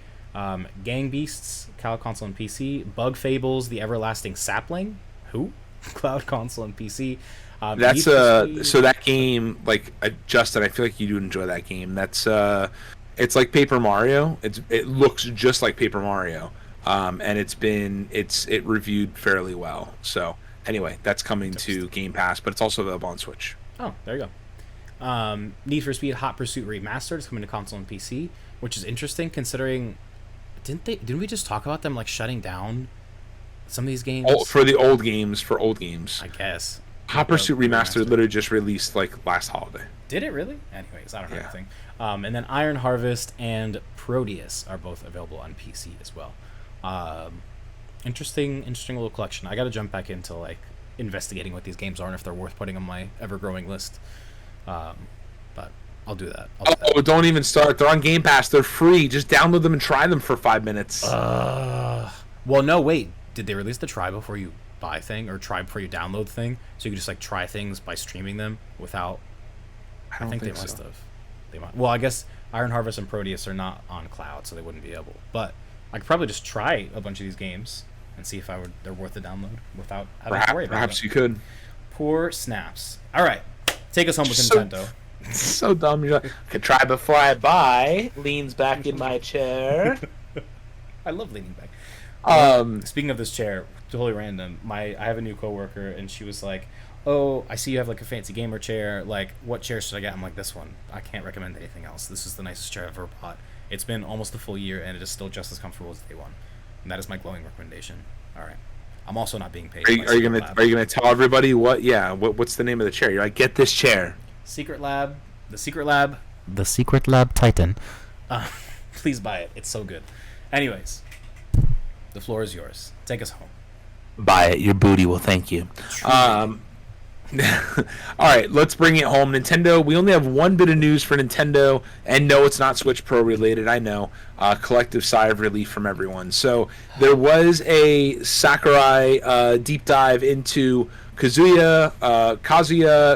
Gang Beasts, Cloud, Console, and PC. Bug Fables, The Everlasting Sapling. Who? Cloud, Console, and PC. That's so that game, like Justin, I feel like you do enjoy that game. That's it's like Paper Mario. It looks just like Paper Mario, and it reviewed fairly well. So anyway, that's coming to Game Pass, but it's also available on Switch. Oh, there you go. Need for Speed Hot Pursuit Remastered is coming to console and PC, which is interesting considering didn't we just talk about them like shutting down some of these games for old games? I guess. Hot Pursuit Remastered literally just released like last holiday. Did it really? Anyways, I don't know anything. And then Iron Harvest and Proteus are both available on PC as well. Interesting little collection. I got to jump back into like investigating what these games are and if they're worth putting on my ever-growing list. But I'll do that. Don't even start. They're on Game Pass. They're free. Just download them and try them for 5 minutes. Well, no, wait. Did they release the try before you buy thing or try before you download thing? So you can just like try things by streaming them without. I think they must have. They might. Well, I guess Iron Harvest and Proteus are not on cloud, so they wouldn't be able. But I could probably just try a bunch of these games and see if they're worth the download without having to worry about it. Perhaps you could. Poor snaps. All right, take us home with Nintendo. So dumb. You're like, could try before I buy. Leans back in my chair. I love leaning back. Speaking of this chair, totally random. I have a new coworker, and she was like, "Oh, I see you have like a fancy gamer chair. Like, what chair should I get?" I'm like, "This one. I can't recommend anything else. This is the nicest chair I've ever bought. It's been almost a full year, and it is still just as comfortable as day one. And that is my glowing recommendation." All right. I'm also not being paid. Are you gonna tell everybody what? Yeah. What's the name of the chair? You're like, get this chair. Secret Lab. The Secret Lab Titan. Please buy it. It's so good. Anyways, the floor is yours. Take us home. Buy it. Your booty will thank you. All right, let's bring it home. Nintendo. We only have one bit of news for Nintendo, and no, it's not Switch Pro related. I know. Collective sigh of relief from everyone. So there was a Sakurai deep dive into Kazuya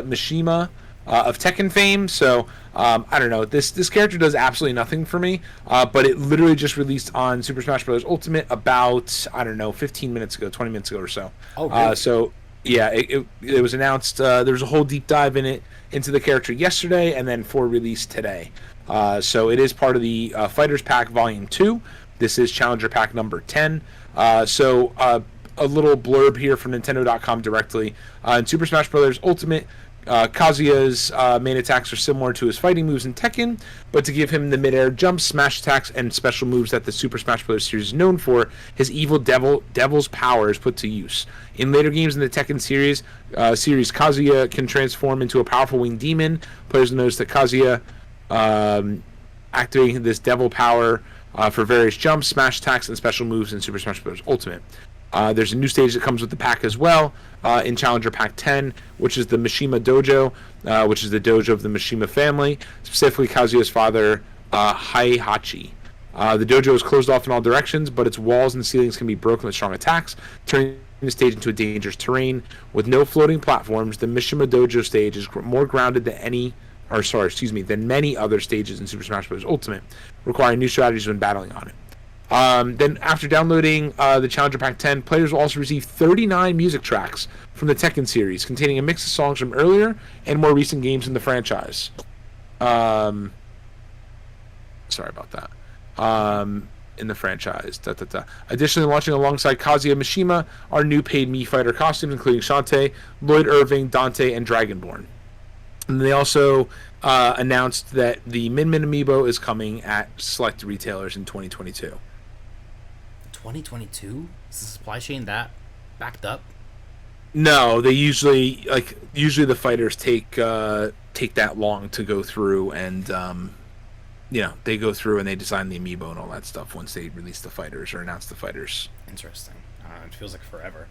Mishima of Tekken fame. So I don't know. This character does absolutely nothing for me. But it literally just released on Super Smash Bros. Ultimate about 15 minutes ago, 20 minutes ago or so. Oh, really? So yeah, it was announced. There was a whole deep dive into the character yesterday, and then for release today. So it is part of the Fighters Pack Volume 2. This is Challenger Pack number 10. A little blurb here from Nintendo.com directly. In Super Smash Bros. Ultimate, Kazuya's main attacks are similar to his fighting moves in Tekken, but to give him the midair jumps, smash attacks, and special moves that the Super Smash Bros. Series is known for, his evil devil's power is put to use. In later games in the Tekken series, Kazuya can transform into a powerful winged demon. Players notice that Kazuya activating this devil power for various jumps, smash attacks, and special moves in Super Smash Bros. Ultimate. There's a new stage that comes with the pack as well in Challenger Pack 10, which is the Mishima Dojo, which is the dojo of the Mishima family, specifically Kazuya's father, Heihachi. The dojo is closed off in all directions, but its walls and ceilings can be broken with strong attacks, turning the stage into a dangerous terrain. With no floating platforms, the Mishima Dojo stage is more grounded than many other stages in Super Smash Bros. Ultimate, requiring new strategies when battling on it. Then, after downloading the Challenger Pack 10, players will also receive 39 music tracks from the Tekken series, containing a mix of songs from earlier and more recent games in the franchise. Sorry about that. In the franchise. Additionally, launching alongside Kazuya Mishima are new paid Mii Fighter costumes, including Shantae, Lloyd Irving, Dante, and Dragonborn. And they also announced that the Min Min Amiibo is coming at select retailers in 2022. 2022? Is the supply chain that backed up? No, they usually the fighters take that long to go through, and they go through and they design the amiibo and all that stuff once they release the fighters or announce the fighters. Interesting. It feels like forever.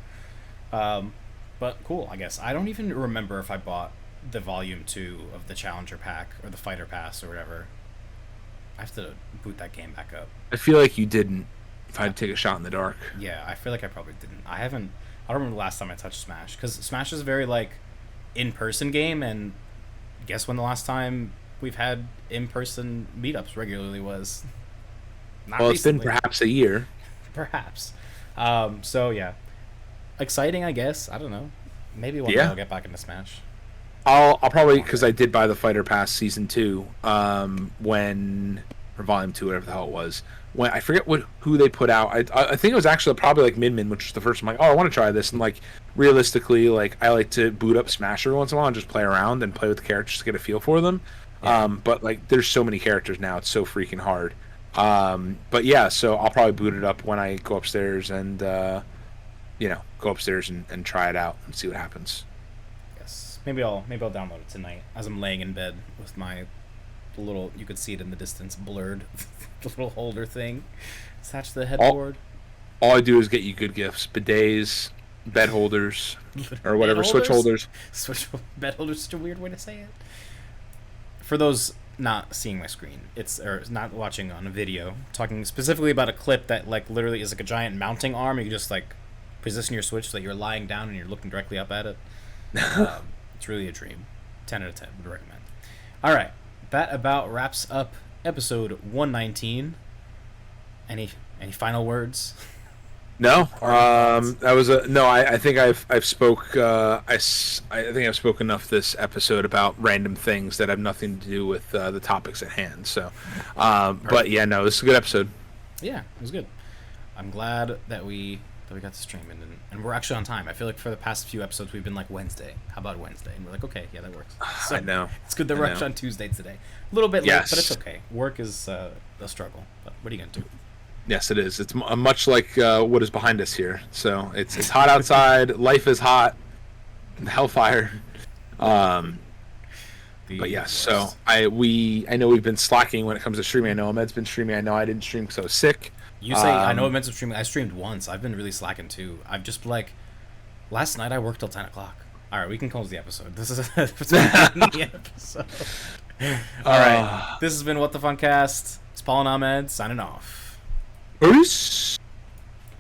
But cool, I guess. I don't even remember if I bought the volume 2 of the Challenger Pack or the Fighter Pass or whatever. I have to boot that game back up. I feel like you didn't. If I had to take a shot in the dark. Yeah, I feel like I probably didn't. I don't remember the last time I touched Smash, because Smash is a very in-person game, and guess when the last time we've had in-person meetups regularly was? Not recently. It's been perhaps a year. Perhaps. So yeah, exciting, I guess. I don't know. Maybe one day I'll get back into Smash. I'll probably, because I did buy the Fighter Pass Season 2 or Volume 2, whatever the hell it was. When I forget who they put out. I think it was actually probably Min Min, which was the first. I'm like, oh, I want to try this. And realistically, I like to boot up Smash every once in a while and just play around and play with the characters to get a feel for them. Yeah. But there's so many characters now, it's so freaking hard. But yeah, so I'll probably boot it up when I go upstairs and and try it out and see what happens. Yes, maybe I'll download it tonight as I'm laying in bed with my little, you could see it in the distance, blurred the little holder thing attached to the headboard. All I do is get you good gifts: bidets, bed holders, or whatever, switch holders. Bed holders, such a weird way to say it. For those not seeing my screen, or not watching on a video, talking specifically about a clip that literally is a giant mounting arm. You can just position your Switch so that you're lying down and you're looking directly up at it. It's really a dream. 10 out of 10 would recommend. All right, that about wraps up episode 119. Any final words? No. That was I think I've spoke. I think I've spoke enough this episode about random things that have nothing to do with the topics at hand. So, but yeah, no, this is a good episode. Yeah, it was good. I'm glad that we got to stream and we're actually on time. I feel like for the past few episodes we've been Wednesday. How about Wednesday? And we're okay, yeah, that works. So I know. It's good that we're actually on Tuesday today. A little bit late, but it's okay. Work is a struggle. But what are you gonna do? Yes, it is. It's much like what is behind us here. So it's hot outside. Life is hot. Hellfire. But yes, so I know we've been slacking when it comes to streaming. I know Ahmed's been streaming. I know I didn't stream because I was sick. You say I know Ahmed's been streaming. I streamed once. I've been really slacking too. I've just last night I worked till 10 o'clock. All right, we can close the episode. This is the episode. All right, this has been What the Funcast. It's Paul and Ahmed signing off. Peace.